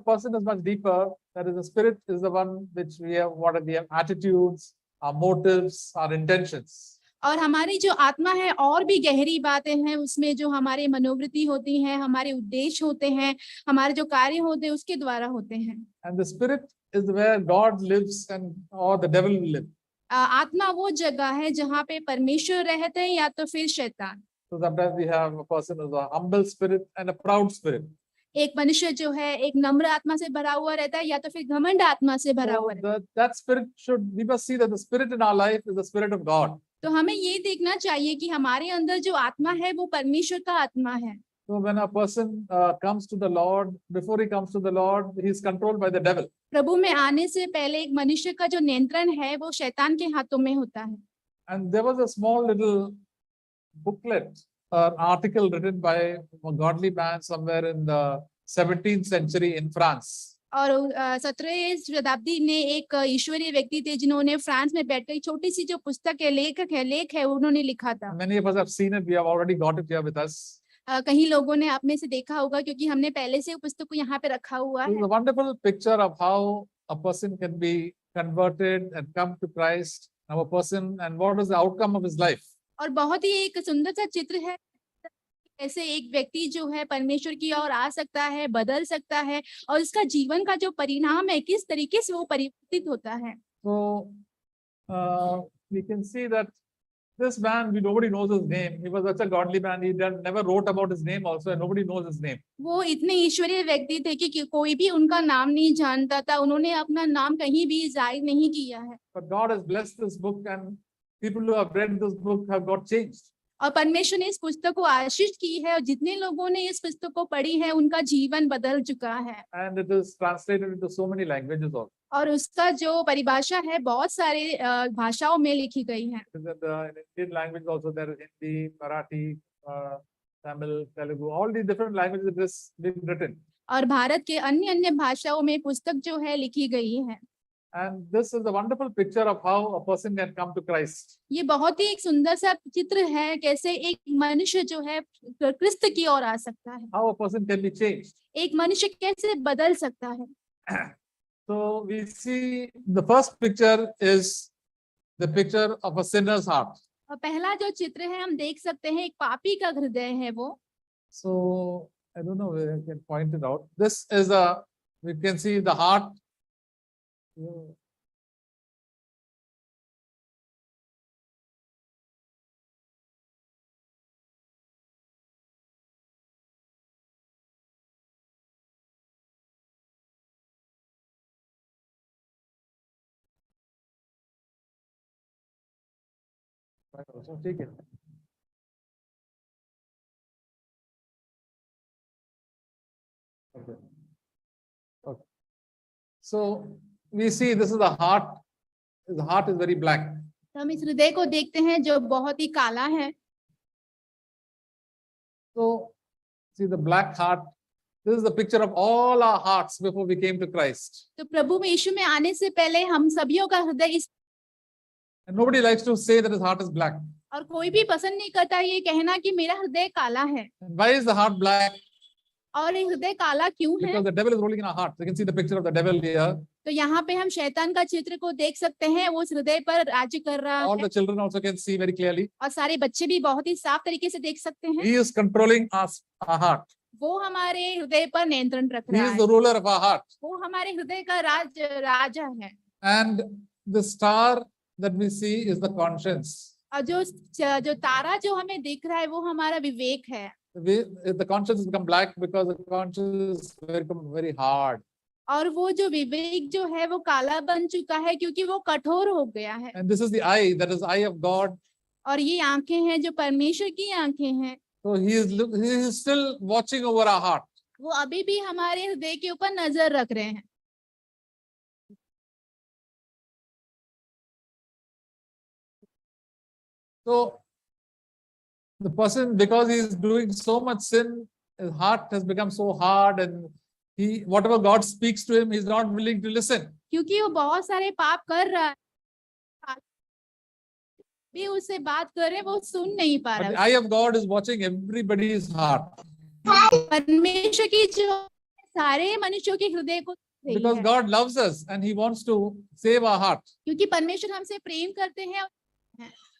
person is much deeper, that is the spirit is the one which we have, what we have attitudes, our motives, our intentions. और हमारी जो आत्मा है और भी गहरी बातें हैं उसमें, जो हमारे मनोवृत्ति होती हैं, हमारे उद्देश्य होते हैं, हमारे जो कार्य होते हैं उसके द्वारा होते हैं. And the spirit is where God lives and or the devil will live. आत्मा वो जगह है जहाँ पे परमेश्वर रहते हैं या तो फिर शैतान. So sometimes we have a person with a humble spirit and a proud spirit. एक मनुष्य जो है एक नम्र आत्मा से भरा हुआ रहता है या तो फिर घमंड आत्मा से भरा हुआ रहता है. That spirit we must see that the spirit in our life is the spirit of God. तो हमें ये देखना चाहिए कि हमारे अंदर जो आत्मा है वो परमेश्वर का आत्मा है. So when a person comes to the Lord, before he comes to the Lord, he is controlled by the devil. प्रभु में आने से पहले एक मनुष्य का जो नियंत्रण है वो शैतान के हाथों में होता है. And there was a small little booklet, article written by a godly man somewhere in the 17th century in France. और 17वीं शताब्दी में एक ईश्वरीय व्यक्ति थे जिन्होंने फ्रांस में बैठकर छोटी सी जो पुस्तक है, लेख है उन्होंने लिखा था. Many of us have seen it. We have already got it here with us. कहीं लोगों ने आप में से देखा होगा क्योंकि हमने पहले से पुस्तक को यहाँ पे रखा हुआ है. It's a wonderful picture of how a person can be converted and come to Christ, now a person, and what is the outcome of his life. और बहुत ही एक सुंदर सा चित्र है, ऐसे एक व्यक्ति जो है परमेश्वर की ओर आ सकता है, बदल सकता है, और इसका जीवन का जो परिणाम है किस तरीके से वो परिवर्तित होता है. So we can see that this man, nobody knows his name. He was such a godly man. He never wrote about his name also, and nobody knows his name. वो इतने ईश्वरीय व्यक्ति थे कि कोई भी उनका नाम नहीं जानता था. उन्होंने अपना नाम कहीं भी जाहिर नहीं किया है. But God has blessed this book, and people who have read this book have got changed. और परमेश्वर ने इस पुस्तक को आशीष की है और जितने लोगों ने इस पुस्तक को पढ़ी है उनका जीवन बदल चुका है. And it is translated into so many languages also. और उसका जो परिभाषा है बहुत सारे भाषाओं में लिखी गई है. In Indian language also there is Hindi, Marathi, Tamil, Telugu, all these different languages it is been written. और भारत के अन्य भाषाओं में पुस्तक जो है लिखी गई है. And this is a wonderful picture of how a person can come to Christ. ये बहुत ही एक सुंदर सा चित्र है कैसे एक मनुष्य जो है क्रिस्त की ओर आ सकता है. How a person can be changed. एक मनुष्य कैसे बदल सकता है. So we see the first picture is the picture of a sinner's heart. और पहला जो चित्र है हम देख सकते हैं एक पापी का हृदय है वो. So I don't know whether I can point it out. This is we can see the heart. ठीक है. Okay. Okay. So we see this is the heart. The heart is very black. हम इस हृदय को देखते हैं जो बहुत ही काला है. So see the black heart. This is the picture of all our hearts before we came to Christ. तो प्रभु में यीशु में आने से पहले हम सभियों का हृदय इस. And nobody likes to say that his heart is black. और कोई भी पसंद नहीं करता ये कहना कि मेरा हृदय काला है. And why is the heart black? और ये हृदय काला क्यों है? Because the devil is ruling in our heart. You can see the picture of the devil here. तो यहाँ पे हम शैतान का चित्र को देख सकते हैं, वो उस हृदय पर राज्य कर रहा All है. the children also can see very clearly. और सारे बच्चे भी बहुत ही साफ तरीके से देख सकते हैं. He is controlling our heart. वो हमारे हृदय पर नियंत्रण रख He रहा is है. the ruler of our heart. वो हमारे हृदय का राजा है. And the star that we see is the conscience. और जो तारा जो हमें दिख रहा है वो हमारा विवेक है. The conscience has become black because the conscience has become very hard. और वो जो विवेक जो है वो काला बन चुका है क्योंकि वो कठोर हो गया है. And this is the eye, that is the eye of God. और ये आंखें हैं जो परमेश्वर की आंखें हैं. So he is still watching over our heart. वो अभी भी हमारे हृदय के ऊपर नजर रख रहे हैं. So the person, because he is doing so much sin, his heart has become so hard, and whatever God speaks to him, he is not willing to listen. क्योंकि वो बहुत सारे पाप कर रहा है, भी उससे बात करे वो सुन नहीं पा But the रहा. eye of God is watching everybody's heart. परमेश्वर की जो सारे मनुष्यों के हृदय को रही because है, God loves us and He wants to save our heart. क्योंकि परमेश्वर हमसे प्रेम करते हैं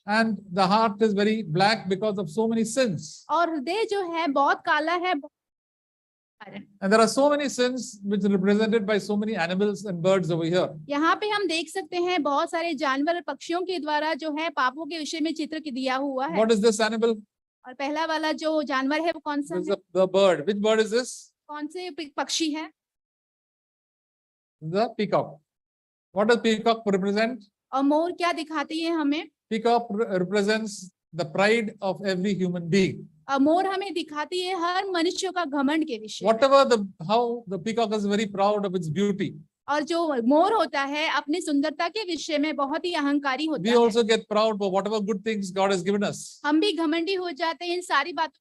And the heart is very black because of so many sins. और हृदय जो है बहुत काला है कारण। And there are so many sins which are represented by so many animals and birds over here. यहाँ पे हम देख सकते हैं बहुत सारे जानवर और पक्षियों के द्वारा जो है पापों के विषय में चित्र दिया हुआ है। What is this animal? और पहला वाला जो जानवर है वो कौन सा This is है? the bird. Which bird is this? कौन से पक्षी है? The peacock. What does peacock represent? और मोर क्या दिखाती है हमें? Peacock represents the pride of every human being. और मोर हमें दिखाती है हर मनुष्य का घमंड के विषय। Whatever how the peacock is very proud of its beauty. और जो मोर होता है अपनी सुंदरता के विषय में बहुत ही अहंकारी होता We है। also get proud for whatever good things God has given us. हम भी घमंडी हो जाते हैं इन सारी बातों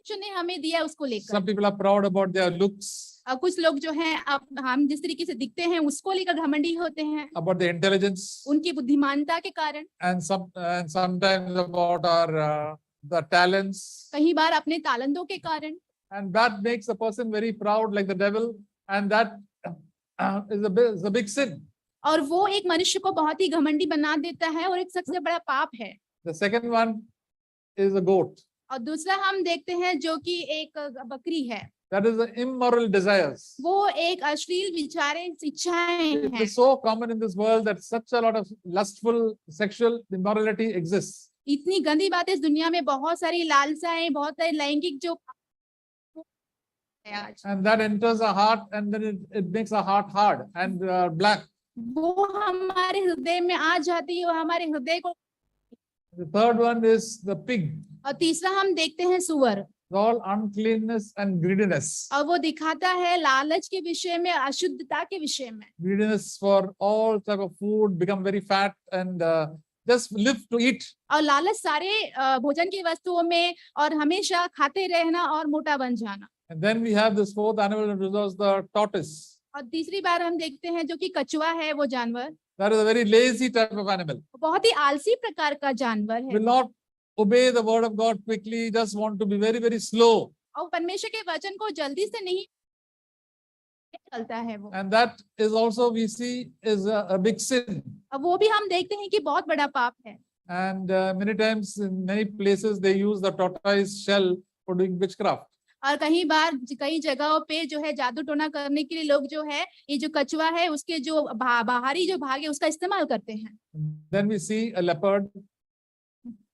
जो ने हमें दिया है उसको लेकर। Some people are proud about their looks, और कुछ लोग जो हैं अब हम जिस तरीके से दिखते हैं उसको लेकर घमंडी होते हैं, about their intelligence, उनकी बुद्धिमानता के कारण, and sometimes about our the talents. कई बार अपने तालंतों के कारण। And that makes a person very proud like the devil, and that is a big sin. और वो एक मनुष्य को बहुत ही घमंडी बना देता है और एक सबसे बड़ा पाप है। The second one is a goat. और दूसरा हम देखते हैं जो कि एक बकरी है, That is the immoral desires. वो एक अश्लील विचारें इच्छाएं It हैं। is so common in this world that such a lot of lustful sexual immorality exists. इतनी गंदी बातें इस दुनिया में, बहुत सारी लालसाएं, बहुत सारी लैंगिक जो है आज, And that enters our heart, and then it makes our heart hard and black. वो हमारे हृदय में आ जाती है और हमारे हृदय को। The third one is the pig. और तीसरा हम देखते हैं सुअर, All uncleanness and greediness. और वो दिखाता है लालच के विषय में, अशुद्धता के विषय में। Greediness for all type of food, become very fat and just live to eat. और लालच सारे भोजन की वस्तुओं में और हमेशा खाते रहना और मोटा बन जाना। And then we have this fourth animal, which was the tortoise. और तीसरी बार हम देखते हैं जो कि कछुआ है, वो जानवर That is a very lazy type of animal. बहुत ही आलसी प्रकार का जानवर है। Will not obey the word of God quickly, just want to be very, very slow. और परमेश्वर के वचन को जल्दी से नहीं चलता है वो। And that is also we see is a big sin. अब वो भी हम देखते हैं कि बहुत बड़ा पाप है। And many times in many places they use the tortoise shell for doing witchcraft. और कई बार कई जगहों पे जो है जादू टोना करने के लिए लोग जो है ये जो कछुआ है उसके जो बाहरी जो भाग है उसका इस्तेमाल करते हैं। Then we see a leopard.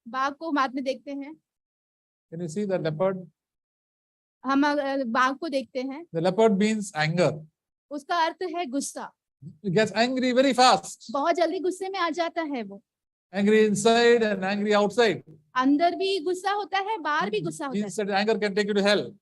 बाघ को बाद में देखते हैं, Can you see the leopard? हम बाघ को देखते हैं, The leopard means anger. उसका अर्थ है गुस्सा। It gets angry very fast. बहुत जल्दी गुस्से में आ जाता है वो, Angry inside and angry outside. अंदर भी गुस्सा होता है, बाहर भी गुस्सा होता Jesus said anger can take you to hell.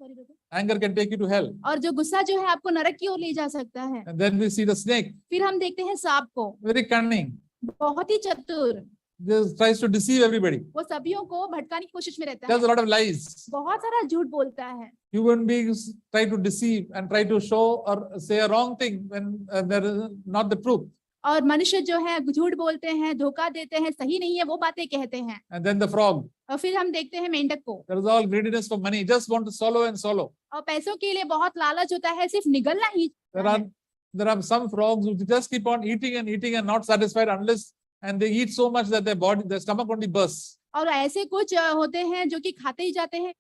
है। Anger can take you to hell. और जो गुस्सा जो है आपको नरक की ओर ले जा सकता है। And then we see the snake, फिर हम देखते हैं सांप को, very cunning. बहुत ही चतुर, Just tries to deceive everybody. वो सभियों को भटकाने की कोशिश में रहता Tells है, a lot of lies. बहुत सारा झूठ बोलता है। Human beings try to deceive and try to show or say a wrong thing when there is not the truth. और मनुष्य जो है झूठ बोलते हैं, धोखा देते हैं, सही नहीं है वो बातें कहते हैं। And then the frog. और फिर हम देखते हैं मेंढक को, There is all greediness for money. Just want to swallow and swallow. और पैसों के लिए बहुत लालच होता है, सिर्फ निगलना ही है। There are some frogs who just keep on eating and not satisfied unless and they eat so much that their stomach only bursts. और ऐसे कुछ होते हैं जो कि खाते ही जाते हैं।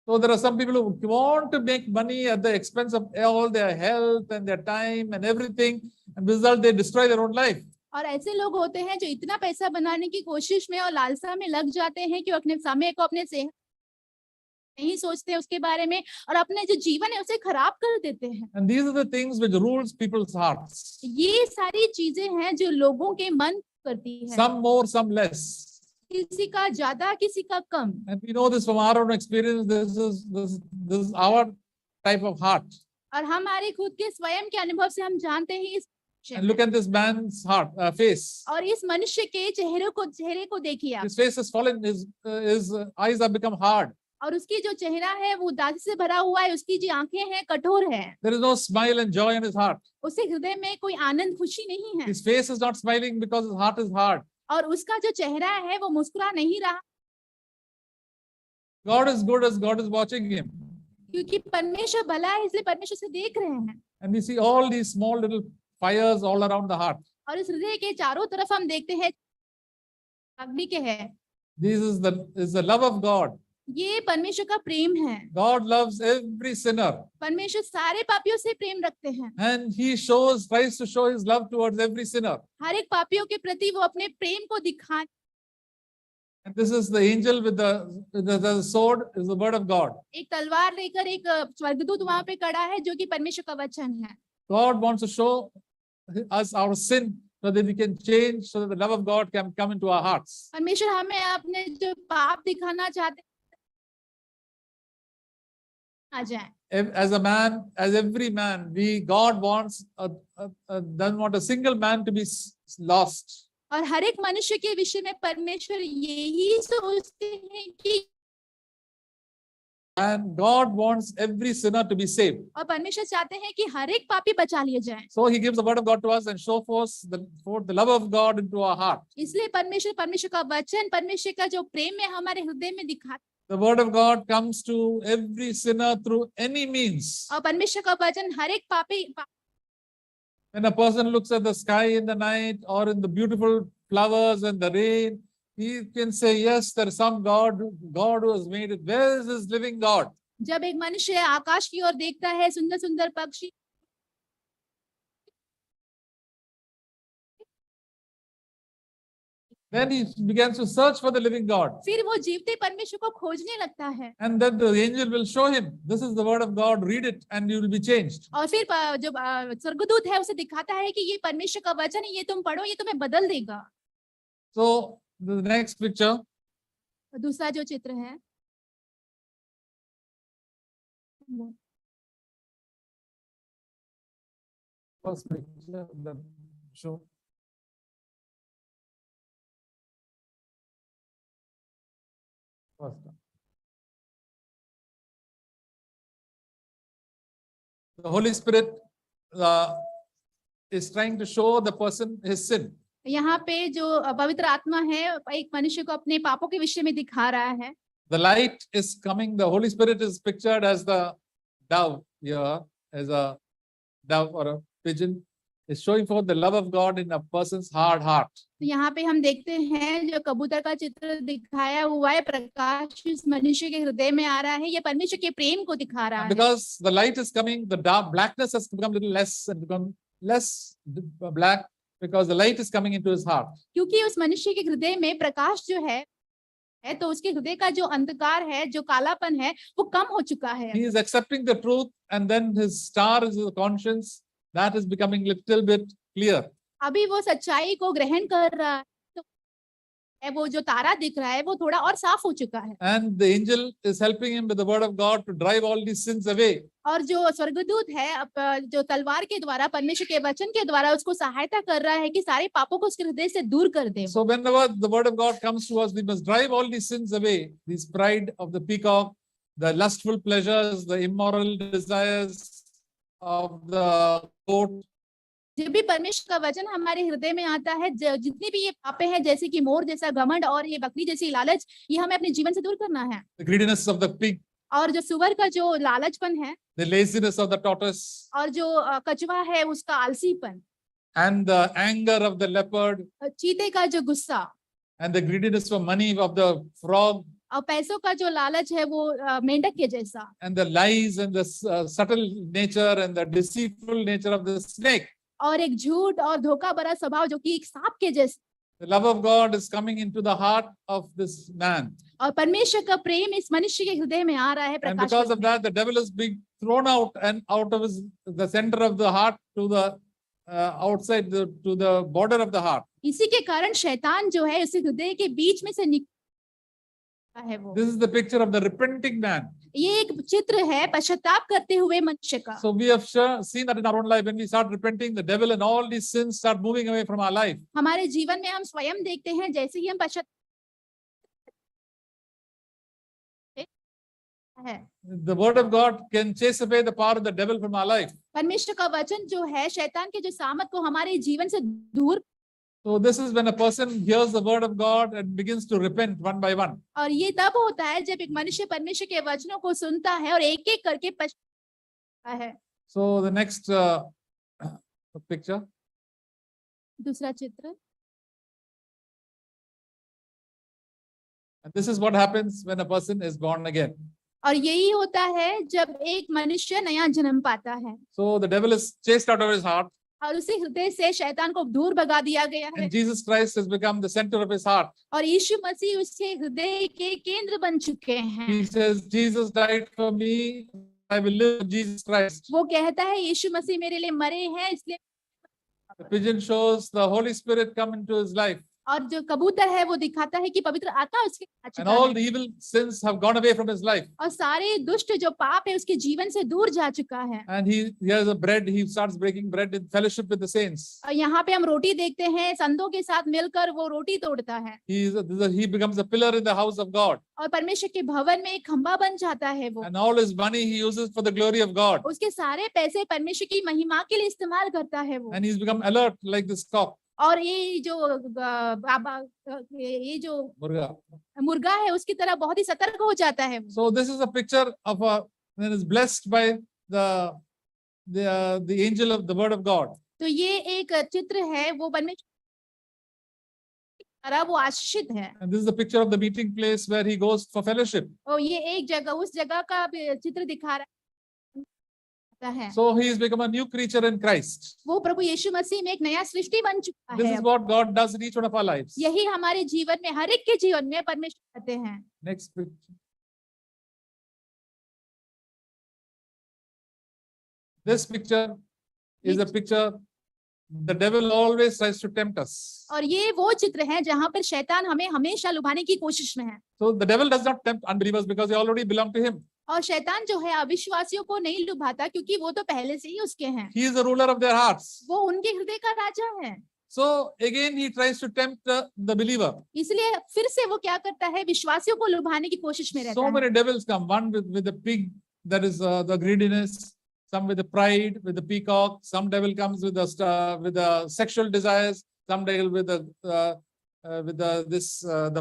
So there are some people who want to make money at the expense of all their health and their time and everything, and result they destroy their own life. और ऐसे लोग होते हैं जो इतना पैसा बनाने की कोशिश में और लालसा में लग जाते हैं कि वो अपने समय को अपने सेहत नहीं सोचते उसके बारे में और अपने जो जीवन है उसे खराब कर देते हैं। And these are the things which rules people's hearts. ये सारी चीजें हैं जो लोगों के मन करती है, Some more, some less. किसी का ज्यादा किसी का कम। And we know this from our own experience. This is our type of heart. और हमारे खुद के स्वयं के अनुभव से हम जानते हैं इस And look at this man's heart, face. और इस मनुष्य के चेहरे को देखिए आप, His face is fallen. His eyes have become hard. और उसकी जो चेहरा है वो उदासी से भरा हुआ है, उसकी जो आंखें हैं कठोर है, There is no smile and joy in his heart. उसे हृदय में कोई आनंद खुशी नहीं है, His face is not smiling because his heart is hard. और उसका जो चेहरा है वो मुस्कुरा नहीं रहा, God is good as God is watching him. क्योंकि परमेश्वर भला है इसलिए परमेश्वर से देख रहे हैं। And we see all these small little fires all around the heart. और इस हृदय के चारों तरफ हम देखते हैं अग्नि के है। This is the love of God. ये परमेश्वर का प्रेम है। God loves every sinner. परमेश्वर सारे पापियों से प्रेम रखते हैं। And he tries to show his love towards every sinner. हर एक पापियों के प्रति वो अपने प्रेम को दिखाने। And this is the angel with the sword is the word of God. एक तलवार लेकर एक स्वर्गदूत वहां पे खड़ा है जो कि परमेश्वर का वचन है। God wants to show us our sin so that we can change, so that the love of God can come into our hearts. परमेश्वर हमें अपने जो पाप दिखाना चाहते आ जाए। As a man, as every man, God doesn't want a single man to be lost. और हर एक मनुष्य के विषय में परमेश्वर यही सोचते हैं कि And God wants every sinner to be saved. और परमेश्वर चाहते हैं कि हर एक पापी बचा लिए जाएं। So he gives the word of God to us and show forth the love of God into our heart. इसलिए परमेश्वर का वचन, परमेश्वर का जो प्रेम है हमारे हृदय में दिखाता। The word of God comes to every sinner through any means. और परमेश्वर का वचन हर एक पापी When a person looks at the sky in the night or in the beautiful flowers and the rain, he can say, yes, there is some God who has made it. Where is this living God? जब एक मनुष्य आकाश की ओर देखता है, सुंदर सुंदर पक्षी, then he begins to search for the living God. फिर वो जीवते परमेश्वर को खोजने लगता है। And then the angel will show him, this is the word of God, read it and you will be changed. और फिर जो स्वर्गदूत है उसे दिखाता है कि ये परमेश्वर का वचन है, ये तुम पढ़ो, ये तुम्हें बदल देगा। So the next picture. दूसरा जो चित्र है, First picture, the show. First one. The Holy Spirit is trying to show the person his sin. यहाँ पे जो पवित्र आत्मा है एक मनुष्य को अपने पापों के विषय में दिखा रहा है। The light is coming. The Holy Spirit is pictured as the dove here, as a dove or a pigeon. Is showing forth the love of God in a person's hard heart. तो यहाँ पे हम देखते हैं जो कबूतर का चित्र दिखाया हुआ है, प्रकाश इस मनुष्य के हृदय में आ रहा है, ये परमेश्वर के प्रेम को दिखा रहा है। Because the light is coming, the blackness has become little less and become less black because the light is coming into his heart. क्योंकि उस मनुष्य के हृदय में प्रकाश जो है तो उसके हृदय का जो अंधकार है, जो कालापन है, वो कम हो चुका है। He is accepting the truth and then his star is the conscience. That is becoming little bit clear. अभी वो सच्चाई को ग्रहण कर रहा है, तो वो जो तारा दिख रहा है वो थोड़ा और साफ हो चुका है। And the angel is helping him with the word of God to drive all these sins away. और जो स्वर्गदूत है जो तलवार के द्वारा, परमेश्वर के वचन के द्वारा उसको सहायता कर रहा है कि सारे पापों को उसके हृदय से दूर कर दे। So whenever the word of God comes to us, we must drive all these sins away. This pride of the peacock, the lustful pleasures, the immoral desires of the goat. जब भी परमेश्वर का वचन हमारे हृदय में आता है, जितनी भी ये पापे हैं जैसे कि मोर जैसा घमंड और ये बकरी जैसी लालच, ये हमें अपने जीवन से दूर करना है। The greediness of the pig. और जो सुअर का जो लालचपन है, The laziness of the tortoise. और जो कछुआ है उसका आलसीपन, And the anger of the leopard. चीते का जो गुस्सा, And the greediness for money of the frog. और पैसों का जो लालच है वो मेंढक के जैसा, And the lies and the subtle nature and the deceitful nature of the snake. और एक झूठ और धोखा भरा स्वभाव जो कि एक सांप के जैसा। The love of God is coming into the heart of this man. और परमेश्वर का प्रेम इस मनुष्य के हृदय में आ रहा है। And because of that, the devil is being thrown out and out of the center of the heart to the outside to the border of the heart. इसी के कारण शैतान जो है उस हृदय के बीच में से निकलता है वो। This is the picture of the repenting man. ये एक चित्र है पश्चाताप करते हुए मनुष्य का। So we have seen that in our own life. When we start repenting, the devil and all these sins start moving away from our life. हमारे जीवन में हम स्वयं देखते हैं जैसे ही हम पश्चाताप है, The word of God can chase away the power of the devil from our life. परमेश्वर का वचन जो है शैतान के जो सामर्थ को हमारे जीवन से दूर So this is when a person hears the word of God and begins to repent one by one. और ये तब होता है जब एक मनुष्य परमेश्वर के वचनों को सुनता है और एक एक करके पछताता है। So the next picture. दूसरा चित्र। And this is what happens when a person is born again. और यही होता है जब एक मनुष्य नया जन्म पाता है। So the devil is chased out of his heart, और उसी हृदय से शैतान को दूर भगा दिया गया है and Jesus Christ has become the center of his heart. और यीशु मसीह उसके हृदय के केंद्र बन चुके हैं। He says, Jesus died for me, I will live with Jesus Christ. वो कहता है यीशु मसीह मेरे लिए मरे हैं, इसलिए The pigeon shows the Holy Spirit come into his life, और जो कबूतर है वो दिखाता है कि पवित्र आत्मा उसके आ and चुका all है the evil sins have gone away from his life. और सारे दुष्ट जो पाप है उसके जीवन से दूर जा चुका है। And he has a bread, he starts breaking bread in fellowship with the saints. और यहाँ पे हम रोटी देखते हैं, संतों के साथ मिलकर वो रोटी तोड़ता है He becomes a pillar in the house of God. और परमेश्वर के भवन में एक खंभा बन जाता है वो। And all his money he uses for the glory of God. उसके सारे पैसे परमेश्वर की महिमा के लिए इस्तेमाल करता है वो। And he's become alert like this cock, और ये जो ये जो murga. मुर्गा है उसकी तरह बहुत ही सतर्क हो जाता है वो। So this is a picture of a that is blessed by the angel of the word of God. तो ये एक चित्र है वो परमेश्वर वो आशीषित है। And this is the picture of the meeting place where he goes for fellowship. और ये एक जगह उस जगह का चित्र दिखा रहा है। So he has become a new creature in Christ. वो प्रभु यीशु मसीह में एक नया सृष्टि बन चुका This है। is what God does in each one of our lives. यही हमारे जीवन में हर एक के जीवन में परमेश्वर करते हैं। Next picture. This picture is a picture. The devil always tries to tempt us. और ये वो चित्र है जहाँ पर शैतान हमें हमेशा लुभाने की कोशिश में है। So the devil does not tempt unbelievers because they already belong to him. और शैतान जो है अविश्वासियों को नहीं लुभाता क्योंकि वो तो पहले से ही उसके हैं। He is the ruler of their hearts. वो उनके हृदय का राजा है। So again he tries to tempt the believer. इसलिए फिर से वो क्या करता है, विश्वासियों को लुभाने की कोशिश में रहता So है। many devils come. One with the pig, that is the greediness. Some with the pride, with the peacock. Some devil comes with the sexual desires. Some devil with the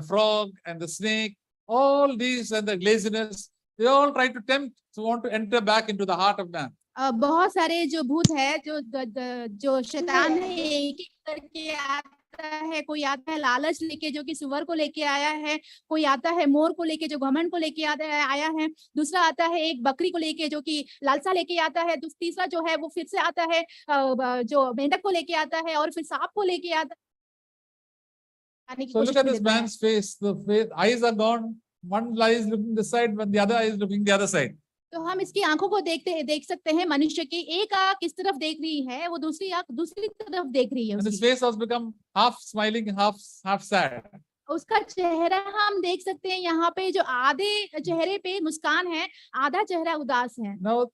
frog and the snake. All these and the laziness. They all try to tempt, to want to enter back into the heart of man. बहुत सारे जो भूत है जो शैतान है एक एक करके आता है। कोई आता है लालच लेके जो कि सुअर को लेके आया है, कोई आता है मोर को लेके जो घमंड को लेके आया है, दूसरा आता है एक बकरी को लेके जो कि लालसा लेके आता है, तीसरा जो है वो फिर से आता है जो मेंढक को लेके आता है और फिर सांप को लेके आता है। So look at this man's face. The eyes are gone. One eye is looking this side, when the other eye is looking the other side. तो हम इसकी आंखों को देख सकते हैं। मनुष्य की एक आंख इस तरफ देख रही है, वो दूसरी आंख दूसरी तरफ देख रही है। And his face has become half smiling, half sad. उसका चेहरा हम देख सकते हैं। यहाँ पे जो आधे चेहरे पे मुस्कान है, आधा चेहरा उदास है। Now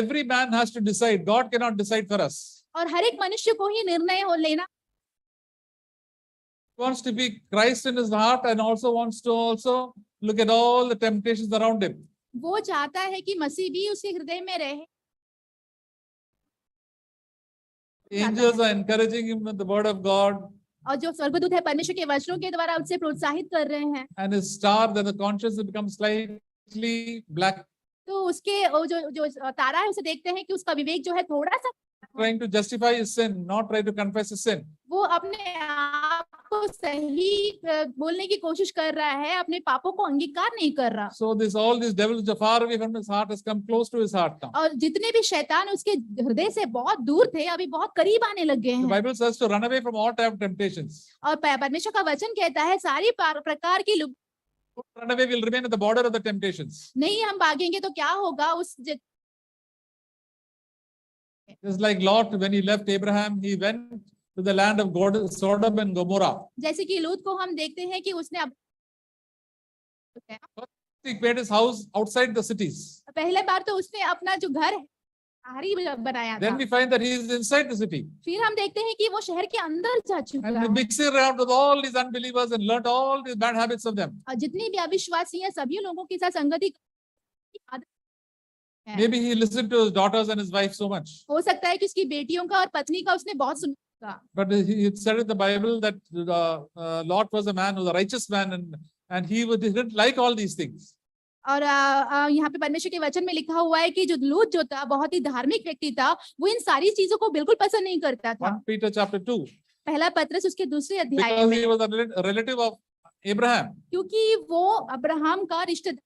every man has to decide. God cannot decide for us. और हर एक मनुष्य को ही निर्णय हो लेना। He wants to be Christ in his heart and also wants to look at all the temptations around him. वो चाहता है कि मसीह भी उसके हृदय में रहे। Angels are encouraging him with the word of God. और जो स्वर्गदूत है परमेश्वर के वचनों के द्वारा उससे प्रोत्साहित कर रहे हैं। And his star, that the conscience has become slightly black. तो उसके जो तारा है उसे देखते हैं कि उसका विवेक जो है थोड़ा सा Trying to justify his sin, not try to confess his sin. वो अपने आप को सही बोलने की कोशिश कर रहा है, अपने पापों को अंगीकार नहीं कर रहा। So all these devils which are far away from his heart has come close to his heart now. और जितने भी शैतान उसके हृदय से बहुत दूर थे अभी बहुत करीब आने लग गए The हैं। Bible says to run away from all type of temptations. और परमेश्वर का वचन कहता है सारी प्रकार की Run away, will remain at the border of the temptations. नहीं हम भागेंगे तो क्या होगा उस Just like Lot, when he left Abraham, he went to the land of Sodom and Gomorrah. जैसे कि लूत को हम देखते हैं कि उसने He made his house outside the cities. पहले बार तो उसने अपना जो घर है बाहरी बनाया था। Then we find that he is inside the city. फिर हम देखते हैं कि वो शहर के अंदर जा चुका And है। he mixed around with all these unbelievers and learned all these bad habits of them. और जितनी भी अविश्वासी हैं सभी लोगों के साथ संगति Maybe he listened to his daughters and his wife so much. हो सकता है कि उसकी बेटियों का और पत्नी का उसने बहुत सुना। का। But it said in the Bible that Lot was a man, was a righteous man, and he didn't like all these things. और यहाँ पे परमेश्वर के वचन में लिखा हुआ है कि जो लूत जो था बहुत ही धार्मिक व्यक्ति था, वो इन सारी चीजों को बिल्कुल पसंद नहीं करता था। 1 Peter chapter 2. पहला पत्रस उसके दूसरे अध्याय Because में, he was a relative of Abraham. क्योंकि वो अब्राहम का रिश्तेदार,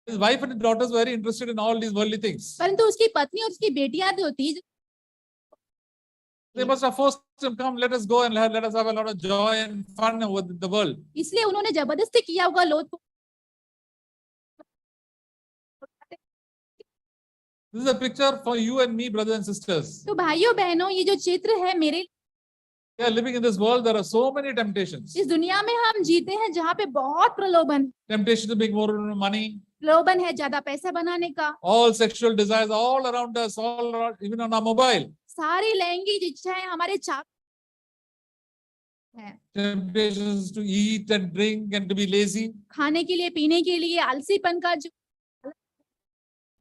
His wife and daughters were very interested in all these worldly things. परंतु उसकी पत्नी और उसकी बेटियां जो थी, They must have forced him, come, let us go and let us have a lot of joy and fun with the world. इसलिए उन्होंने जबरदस्ती किया होगा लोत को। This is a picture for you and me, brothers and sisters. तो भाइयों बहनों, ये जो चित्र है मेरे, We are living in this world, there are so many temptations. इस दुनिया में हम जीते हैं जहाँ पे बहुत प्रलोभन, Temptation to make more money, प्रलोभन है ज्यादा पैसा बनाने का, all sexual desires all around us, all around, even on our mobile. सारी लैंगिक इच्छाएं हमारे चाक है, Temptations to eat and drink and to be lazy, खाने के लिए पीने के लिए आलसीपन का जो,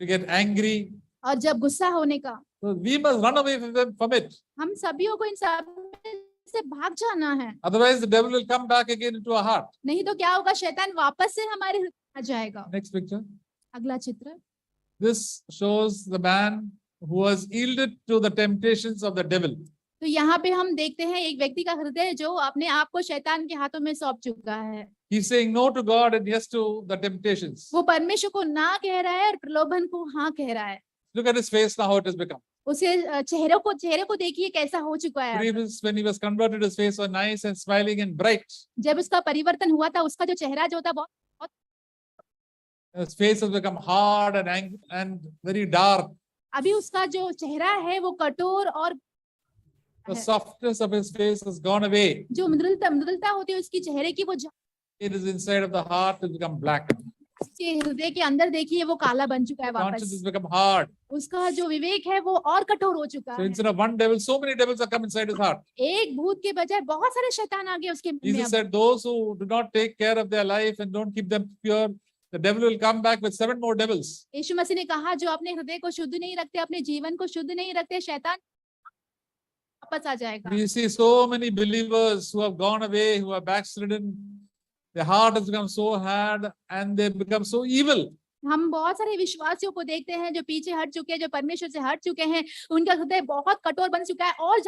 to get angry. और जब गुस्सा होने का, So we must run away from it. हम सभी को इन सब से भाग जाना है, Otherwise, the devil will come back again into our heart. नहीं तो क्या होगा, शैतान वापस से हमारे हृदय में आ जाएगा। Next picture. अगला चित्र, This shows the man who was yielded to the temptations of the devil. तो यहाँ पे हम देखते हैं एक व्यक्ति का हृदय जो अपने आप को शैतान के हाथों में सौंप चुका है। He's saying no to God and yes to the temptations. वो परमेश्वर को ना कह रहा है और प्रलोभन को हाँ कह रहा है। Look at his face now, how it has become. उसे चेहरे को देखिए कैसा हो चुका है। Previous, when he was converted, his face was nice and smiling and bright. जब उसका परिवर्तन हुआ था, उसका जो चेहरा जो था बहुत, His face has become hard and angry and very dark. अभी उसका जो चेहरा है वो कठोर और The softness of his face has gone away. जो मृदुलता होती है उसकी चेहरे की, वो It is inside of the heart has become black. उसके हृदय के अंदर देखिए वो काला बन चुका है Conscience has वापस। become hard. उसका जो विवेक है वो और कठोर हो चुका So है। instead of one devil, so many devils have come inside his heart. एक भूत के बजाय बहुत सारे शैतान आ गए उसके मन में Jesus अब। said, those who do not take care of their life and don't keep them pure, the devil will come back with 7 more devils. यीशु मसीह ने कहा, जो अपने हृदय को शुद्ध नहीं रखते, अपने जीवन को शुद्ध नहीं रखते, शैतान वापस आ जाएगा। We see so many believers who have gone away, who are backslidden. Their heart has become so hard and they become so evil. हम बहुत सारे विश्वासियों को देखते हैं जो पीछे हट चुके हैं, जो परमेश्वर से हट चुके हैं, उनका हृदय बहुत कठोर बन चुका है और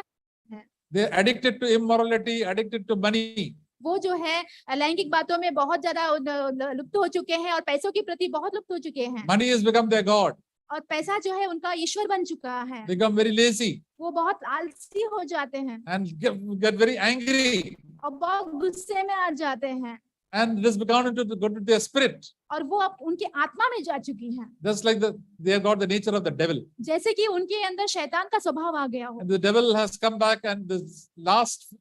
They are addicted to immorality, addicted to money. वो जो है लैंगिक बातों में बहुत ज्यादा लुप्त हो चुके हैं और पैसों के प्रति बहुत लुप्त हो चुके हैं। Money has become their God. और पैसा जो है उनका ईश्वर बन चुका है। They become very lazy वो बहुत आलसी हो जाते हैं and get very angry. और बहुत गुस्से में आ जाते हैं And it has gone into their spirit. और वो अब उनकी आत्मा में जा चुकी हैं, Just like they have got the nature of the devil. जैसे कि उनके अंदर शैतान का स्वभाव आ गया हो। And the devil has come back, and this last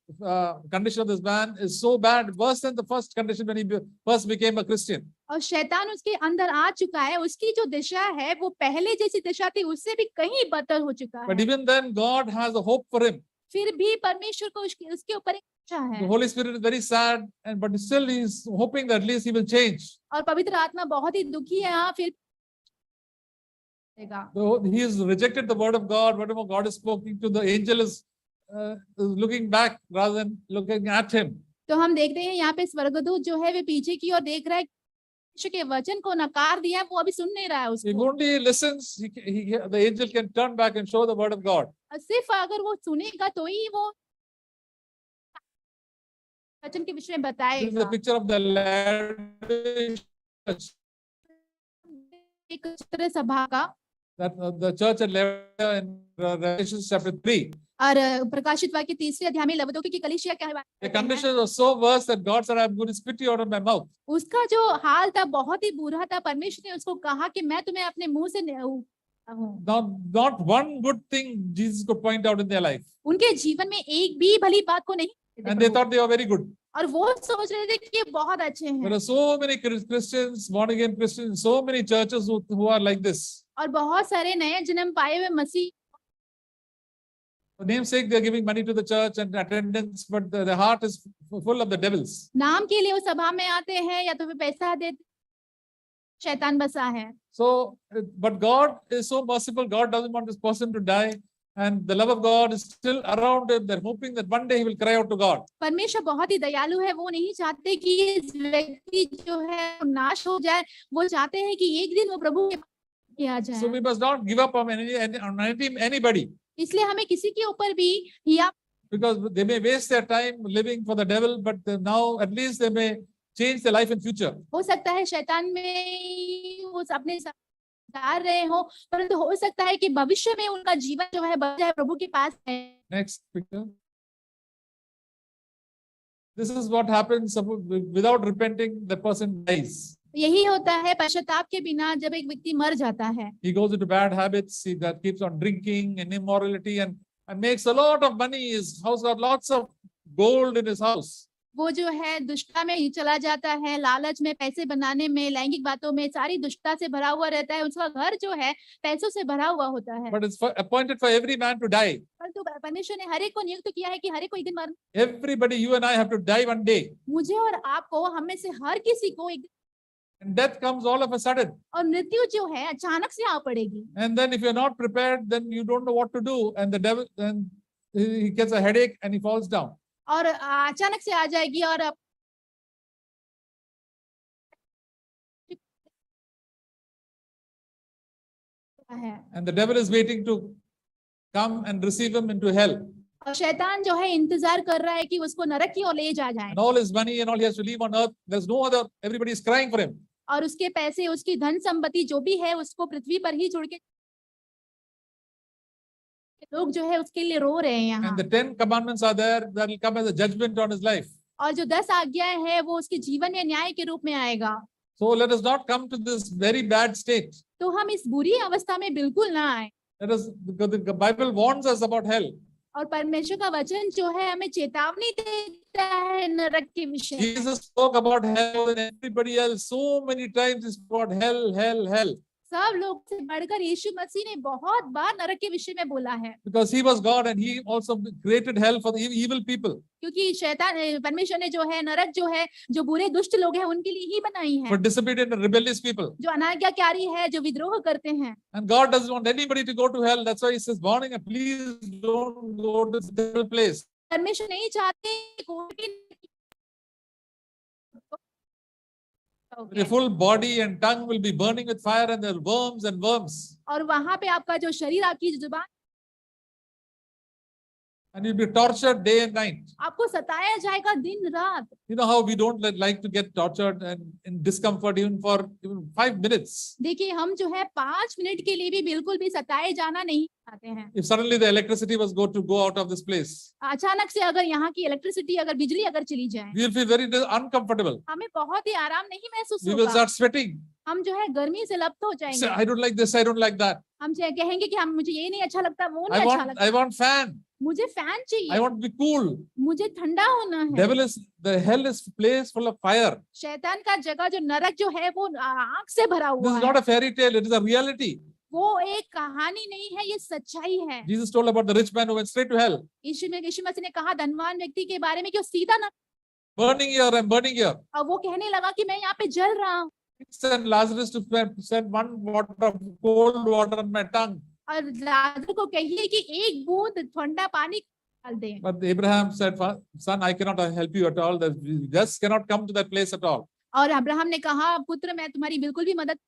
condition of this man is so bad, worse than the first condition when he first became a Christian. और शैतान उसके अंदर आ चुका है, उसकी जो दिशा है वो पहले जैसी दिशा थी उससे भी कहीं बदतर हो चुका But है। even then, God has a hope for him. फिर भी परमेश्वर को उसके ऊपर एक इच्छा है। The Holy Spirit is very sad, but still he is hoping that at least he will change. और पवित्र आत्मा बहुत ही दुखी है, हाँ फिर So he has rejected the word of God. Whatever God is speaking to the angel is looking back rather than looking at him. तो हम देखते हैं यहाँ पे स्वर्गदूत जो है वे पीछे की ओर देख रहा है, परमेश्वर के वचन को नकार दिया, वो अभी सुन नहीं रहा है If उसको। only listens, the angel can turn back and show the word of God. और सिर्फ अगर वो सुनेगा तो ही वो वचन के विषय में This is a बताएगा। picture of the Laodicean church. एक चित्र सभा का, That the church at Laodicea in Revelation chapter 3. और प्रकाशित वाक्य 3 अध्याय में लवोदिकिया की कलीसिया क्या है, The conditions were so worse that God said, I'm going to spit you out of my mouth. उसका जो हाल था बहुत ही बुरा था। परमेश्वर ने उसको कहा कि मैं तुम्हें अपने मुंह से Not one good thing Jesus could point out in their life. उनके जीवन में एक भी भली बात को नहीं, And they thought they were very good. और वो सोच रहे थे कि ये बहुत अच्छे There हैं। are so many Christians, born again Christians, so many churches who are like this. और बहुत सारे नए जन्म पाए हुए मसीह For namesake, they are giving money to the church and attendance, but the heart is full of the devils. नाम के लिए वो सभा में आते हैं या तो फिर पैसा देते, शैतान बसा है। So, but God is so merciful. God doesn't want this person to die. and the love of God is still around him. They're hoping that one day he will cry out to God. परमेश्वर बहुत ही दयालु है, वो नहीं चाहते कि इस व्यक्ति जो है वो नाश हो जाए, वो चाहते हैं कि एक दिन वो प्रभु के पास आ So we जाए। must not give up on anybody, इसलिए हमें किसी के ऊपर भी या because they may waste their time living for the devil, but now at least they may change their life in future. हो सकता है शैतान में वो अपने डाल रहे हो, परंतु हो सकता है कि भविष्य में उनका जीवन जो है बच जाए, प्रभु के पास है। Next picture. This is what happens without repenting, the person dies. यही होता है पश्चाताप के बिना जब एक व्यक्ति मर जाता है। He goes into bad habits. He that keeps on drinking and immorality and makes a lot of money. His house got lots of gold in his house. वो जो है दुष्टता में चला जाता है, लालच में, पैसे बनाने में, लैंगिक बातों में, सारी दुष्टता से भरा हुआ रहता है। उसका घर जो है पैसों से भरा हुआ होता है। But it's appointed for every man to die. परंतु परमेश्वर ने हर एक को नियुक्त किया है कि हर एक को एक दिन मरना। Everybody, you and I have to die one day. मुझे और आपको, हम में से हर किसी को एक, And death comes all of a sudden. और मृत्यु जो है अचानक से आ पड़ेगी। And then if you're not prepared, then you don't know what to do. And the devil, then he gets a headache and he falls down. और अचानक से आ जाएगी और है। And the devil is waiting to come and receive him into hell. और शैतान जो है इंतजार कर रहा है कि उसको नरक की ओर ले जा जाए। And all his money and all he has to leave on earth. There's no other. Everybody is crying for him. और उसके पैसे, उसकी धन संपत्ति जो भी है, उसको पृथ्वी पर ही छोड़ के लोग जो है उसके लिए रो रहे हैं यहाँ। And the 10 commandments are there. That will come as a judgment on his life. और जो 10 आज्ञाएं हैं वो उसके जीवन में न्याय के रूप में आएगा। So let us not come to this very bad state. तो हम इस बुरी अवस्था में बिल्कुल ना आए। Let us, because the Bible warns us about hell. और परमेश्वर का वचन जो है हमें चेतावनी देता है नरक के विषय में। Jesus spoke about hell and everybody else so many times. He spoke about hell, hell, hell. सब लोग से बढ़कर यीशु मसीह ने बहुत बार नरक के विषय में बोला है। Because he was God and he also created hell for the evil people. क्योंकि शैतान, परमेश्वर ने जो है नरक जो है, जो बुरे दुष्ट लोग हैं उनके लिए ही बनाई है। For disobedient and rebellious people. जो अनाज्ञाकारी है, जो विद्रोह करते हैं। And God doesn't want anybody to go to hell. That's why he says, warning, please don't go to this devil place. परमेश्वर नहीं चाहते कोई Your full body and tongue will be burning with fire and there are worms and worms. और वहां पे आपका जो शरीर, आपकी जो जुबान, And you'll be tortured day and night. आपको सताया जाएगा दिन रात। You know how we don't like to get tortured and in discomfort even for even 5 minutes. देखिए हम जो है 5 मिनट के लिए भी बिल्कुल भी सताए जाना नहीं चाहते हैं। If suddenly the electricity was go out of this place, अचानक से अगर यहाँ की इलेक्ट्रिसिटी, अगर बिजली अगर चली जाए, we will feel very uncomfortable. हमें बहुत ही आराम नहीं महसूस We will होगा। start sweating. हम जो है गर्मी से लप्त हो Say, जाएंगे। I don't like this, I don't like that. हम कहेंगे कि हम, मुझे ये नहीं अच्छा लगता, वो नहीं अच्छा लगता, I want fan. मुझे फैन I चाहिए, want to be cool. मुझे ठंडा होना है। Devil is, the hell is place full of fire. शैतान का जगह जो नरक जो है वो आग से भरा This हुआ is है। not a fairy tale, it is a reality. वो एक कहानी नहीं है, ये सच्चाई है। Jesus told about the rich man who went straight to hell. यीशु मसीह ने कहा धनवान व्यक्ति के बारे में कि वो सीधा न, Burning here, I'm burning here. और वो कहने लगा कि मैं यहाँ पे जल रहा हूँ। Send Lazarus to send one water of cold water on my tongue. और लाजर को कहिए कि एक बूंद ठंडा पानी डाल दे। But Abraham said, son, I cannot help you at all. You just cannot come to that place at all. और अब्राहम ने कहा पुत्र मैं तुम्हारी बिल्कुल भी मदद।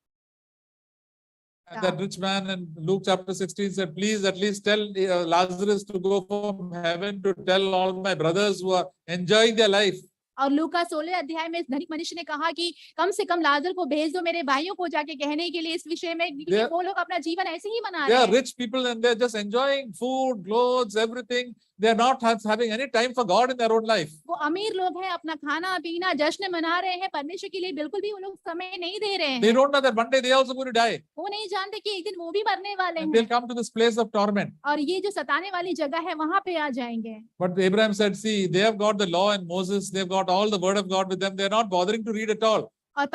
And that rich man in Luke chapter 16 said, please at least tell Lazarus to go from heaven to tell all my brothers who are enjoying their life. और लूका 16 अध्याय में धनिक मनुष्य ने कहा कि कम से कम लाजर को भेज दो मेरे भाइयों को जाके कहने के लिए इस विषय में, क्योंकि वो लोग अपना जीवन ऐसे ही मना They रहे are हैं। rich people and they're just enjoying food, clothes, everything. They are not having any time for God in their own life. वो अमीर लोग हैं, अपना खाना पीना जश्न मना रहे हैं, परमेश्वर के लिए बिल्कुल भी वो लोग समय नहीं दे रहे They हैं। don't know that one day they are also going to die. वो नहीं जानते कि एक दिन वो भी मरने वाले And they'll हैं come to this place of torment. और ये जो सताने वाली जगह है वहां पे आ जाएंगे। But Abraham said, see, they have got the law and Moses, they've got all the word of God with them. They're not bothering to read at all. और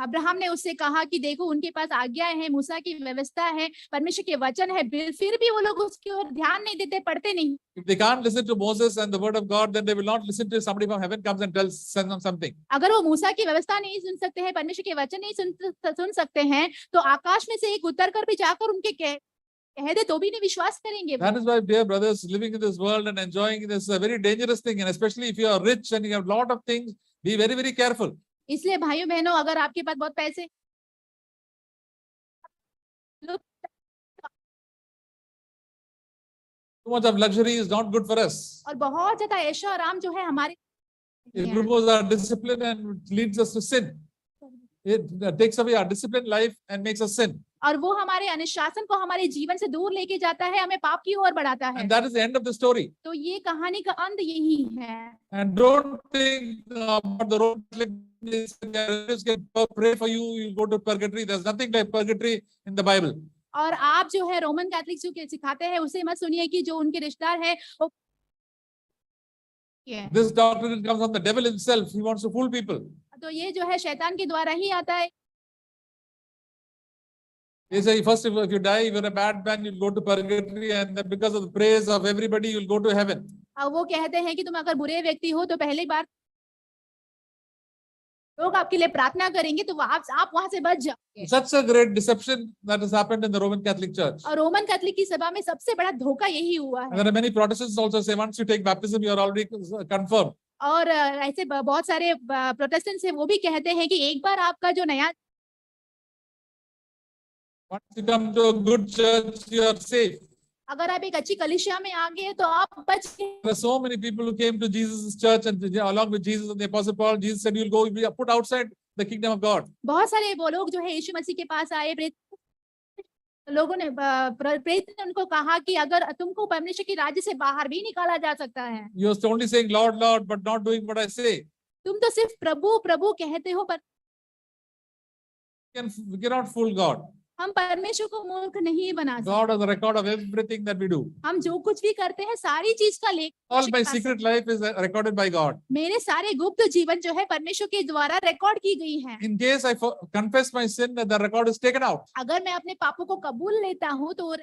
अब्राहम ने उससे कहा कि देखो उनके पास आज्ञाएं हैं, मूसा की व्यवस्था है, परमेश्वर के वचन है, फिर भी वो लोग उसकी ओर ध्यान नहीं देते, पढ़ते नहीं। If they can't listen to Moses and the word of God, then they will not listen to somebody from heaven comes and tells them something. अगर वो मूसा की व्यवस्था नहीं सुन सकते हैं, परमेश्वर के वचन नहीं सुन सकते हैं, तो आकाश में से एक उतर कर भी जाकर उनके कह दे तो भी नहीं विश्वास करेंगे। That is why, dear brothers, living in this world and enjoying this is a very dangerous thing, and especially if you are rich and you have a lot of things, be very, very careful. इसलिए भाइयों बहनों, अगर आपके पास बहुत पैसे, लोग Too much of luxury is not good for us. और बहुत ज्यादा ऐशो आराम जो है हमारे It removes our discipline and leads us to sin. It takes away our disciplined life and makes us sin. और वो हमारे अनुशासन को हमारे जीवन से दूर लेके जाता है, हमें पाप की ओर बढ़ाता है। And that is the end of the story. तो ये कहानी का अंत यही है। And don't think about the Roman Catholics can pray for you, you go to purgatory. There's nothing like purgatory in the Bible. और आप जो है रोमन कैथलिक जो सिखाते हैं उसे मत सुनिए कि जो उनके रिश्तेदार है वो This doctrine comes from the devil himself. He wants to fool people. तो ये जो है शैतान के द्वारा ही आता है। He says, first, if you die, if you're a bad man, you'll go to purgatory, and then because of the praise of everybody, you'll go to heaven. अब वो कहते हैं कि तुम अगर बुरे व्यक्ति हो तो पहली बार लोग आपके लिए प्रार्थना करेंगे तो आप वहां से बच जाओगे। Such a great deception that has happened in the Roman Catholic Church. और रोमन कैथलिक की सभा में सबसे बड़ा धोखा यही हुआ है। And there are many Protestants also say once you take baptism, you are already confirmed. और ऐसे बहुत सारे प्रोटेस्टेंट्स हैं वो भी कहते हैं कि एक बार आपका जो नया Once you come to a good church, you are safe. अगर आप एक अच्छी कलीसिया में आ गए तो आप बच गए। There are so many people who came to Jesus' church and along with Jesus and the Apostle Paul, Jesus said, "You'll go, you'll be put outside the kingdom of God." बहुत सारे वो लोग जो है यीशु मसीह के पास आए, लोगों ने प्रेरित ने उनको कहा कि अगर तुमको परमेश्वर के राज्य से बाहर भी निकाला जा सकता है। You are only saying, "Lord, Lord," but not doing what I say. तुम तो सिर्फ प्रभु प्रभु कहते हो, पर We cannot fool God. हम परमेश्वर को मूर्ख नहीं बना सकते। God has a record of everything that we do. हम जो कुछ भी करते हैं सारी चीज का लेख All my secret life is recorded by God. मेरे सारे गुप्त जीवन जो है परमेश्वर के द्वारा रिकॉर्ड की गई है। In case I confess my sin, the record is taken out. अगर मैं अपने पापों को कबूल लेता हूँ तो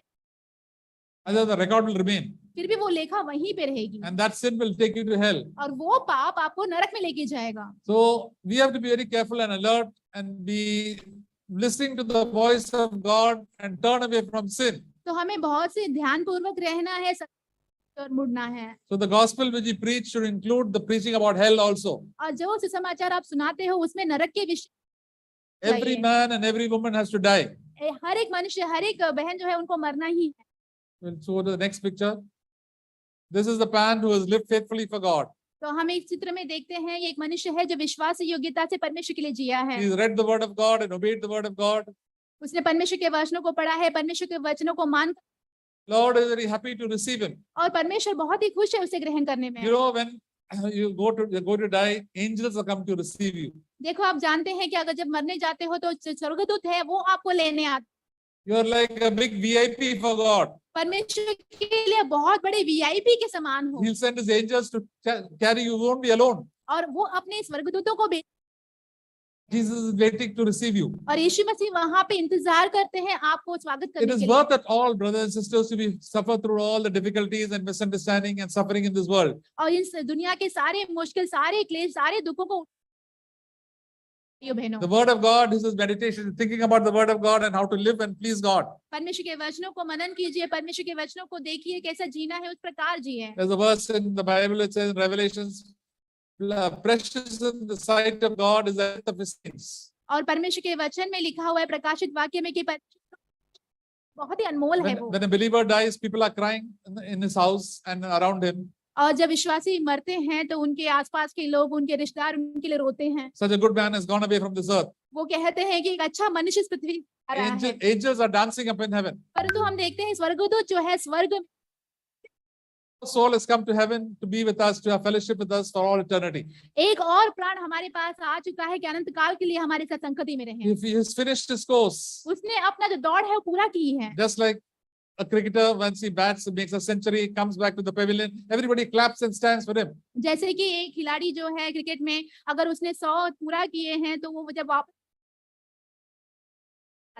Otherwise, the record will remain. फिर भी वो लेखा वहीं पे रहेगी And that sin will take you to hell. और वो पाप आपको नरक में लेके जाएगा। So we have to be very careful and alert and be listening to the voice of God and turn away from sin. तो हमें बहुत से ध्यान पूर्वक रहना है और मुड़ना है। So the gospel which we preach should include the preaching about hell also. और जो सुसमाचार आप सुनाते हो उसमें नरक के विषय Every man and every woman has to die. हर एक मनुष्य, हर एक बहन जो है उनको मरना ही है। We'll show the next picture. This is the man who has lived faithfully for God. तो हम एक चित्र में देखते हैं ये एक मनुष्य है जो विश्वास योग्यता से परमेश्वर के लिए जिया है। He's read the word of God and obeyed the word of God. उसने परमेश्वर के वचनों को पढ़ा है, परमेश्वर के वचनों को मान, Lord is very happy to receive him. और परमेश्वर बहुत ही खुश है उसे ग्रहण करने में। You know, when you go to die, angels will come to receive you. देखो आप जानते हैं कि अगर जब मरने जाते हो तो स्वर्गदूत है वो आपको लेने आते। You are like a big VIP for God. परमेश्वर के लिए बहुत बड़े VIP के समान हो। He'll send his angels to carry you. You won't be alone. और वो अपने स्वर्गदूतों को Jesus is waiting to receive you. और यीशु मसीह वहां पे इंतजार करते हैं आपको स्वागत It करने is के लिए। worth it all, brothers and sisters, to be suffer through all the difficulties and misunderstanding and suffering in this world. और इस दुनिया के सारे मुश्किल, सारे क्लेश, सारे दुखों को The word of God, this is meditation, thinking about the word of God and how to live and please God. परमेश्वर के वचनों को मनन कीजिए, परमेश्वर के वचनों को देखिए, कैसा जीना है उस प्रकार जिए। There's a verse in the Bible, it says in Revelations, precious in the sight of God is the death of his saints. और परमेश्वर के वचन में लिखा हुआ है प्रकाशित वाक्य में कि बहुत ही अनमोल है वो। When a believer dies, people are crying in his house and around him. और जब विश्वासी मरते हैं तो उनके आसपास के लोग, उनके रिश्तेदार उनके लिए रोते हैं। Such a good man has gone away from this earth. वो कहते हैं कि एक अच्छा मनुष्य इस पृथ्वी पर आया है। Angels are dancing up in heaven. परंतु हम देखते हैं स्वर्गदूत जो है स्वर्ग, Soul has come to heaven to be with us, to have fellowship with us for all eternity. एक और प्राण हमारे पास आ चुका है कि अनंत काल के लिए हमारे साथ संगति में रहे। If he has finished his course, उसने अपना जो दौड़ है वो पूरा की है। just like a cricketer, once he bats, makes a century, comes back to the pavilion, everybody claps and stands for him. जैसे कि एक खिलाड़ी जो है क्रिकेट में अगर उसने 100 पूरा किए हैं तो वो जब वापस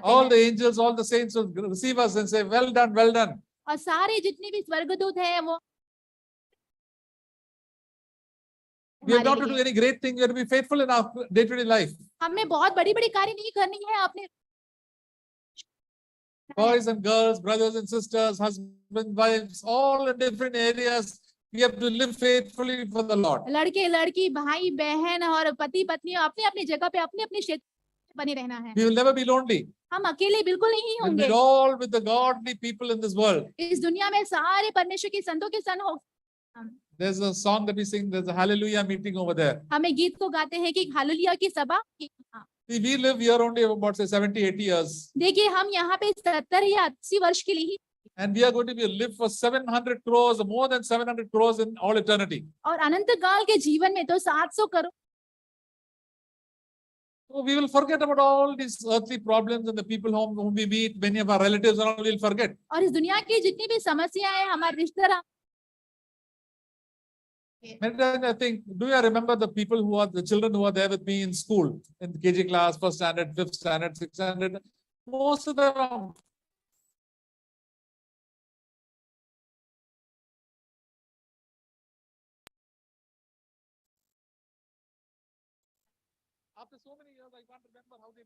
All the angels, all the saints will receive us and say, well done, well done. और सारे जितने भी स्वर्गदूत हैं वो We have not to do any great thing. We have to be faithful in our day-to-day life. हमें बहुत बड़ी-बड़ी कार्य नहीं करनी है, अपने Boys and girls, brothers and sisters, husbands, wives, all in different areas. We have to live faithfully for the Lord. लड़के लड़की भाई बहन और पति पत्नी अपने अपनी जगह पे अपने अपने क्षेत्र में बने रहना है। We will never be lonely. हम अकेले बिल्कुल नहीं We'll होंगे। be all with the godly people in this world. इस दुनिया में सारे परमेश्वर के संतों के संग हो। There's a song that we sing. There's a hallelujah meeting over there. हमें गीत को गाते हैं कि हालेलुया की सभा। See, we live here only about say 70, 80 years. देखिए हम यहाँ पे 70 या 80 वर्ष के लिए ही, And we are going to be live for 700 crores, more than 700 crores in all eternity. और अनंत काल के जीवन में तो 700 crore. So we will forget about all these earthly problems and the people whom we meet, many of our relatives and all will forget. और इस दुनिया की जितनी भी समस्याएं हैं हमारे रिश्तेदार। Many times I think, do you remember the people who are the children who are there with me in school, in KG class, first standard, fifth standard, sixth standard? Most of them are after so many years, I can't remember how they.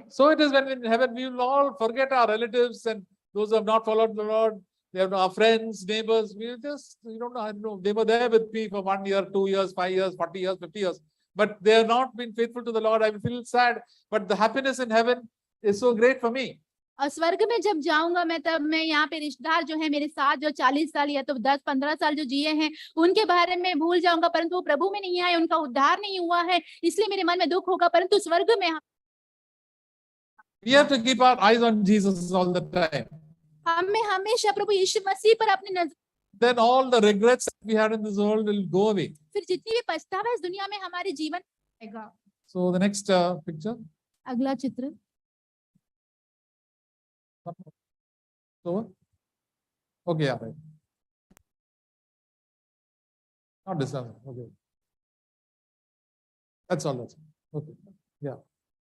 So it is when in heaven we will all forget our relatives and those who have not followed the Lord. They have our friends, neighbors. We just, you don't know, I don't know. They were there with me for 1 year, 2 years, 5 years, 40 years, 50 years. But they have not been faithful to the Lord. I feel sad. But the happiness in heaven is so great for me. और स्वर्ग में जब जाऊंगा मैं तब मैं यहाँ पे रिश्तेदार जो है मेरे साथ जो 40 साल या तो 10-15 साल जो जिए हैं उनके बारे में भूल जाऊंगा, परंतु वो प्रभु में नहीं आए, उनका उद्धार नहीं हुआ है, इसलिए मेरे मन में दुख होगा। परंतु स्वर्ग में We have to keep our eyes on Jesus all the time. हमें हमेशा प्रभु यीशु मसीह पर अपनी नजर, Then all the regrets we had in this world will go away. फिर जितनी भी पछतावा इस दुनिया में हमारे जीवन आएगा। So the next picture. अगला चित्र। So, okay, yeah, right. Not this one. Okay. That's all. That's all. Okay. Yeah.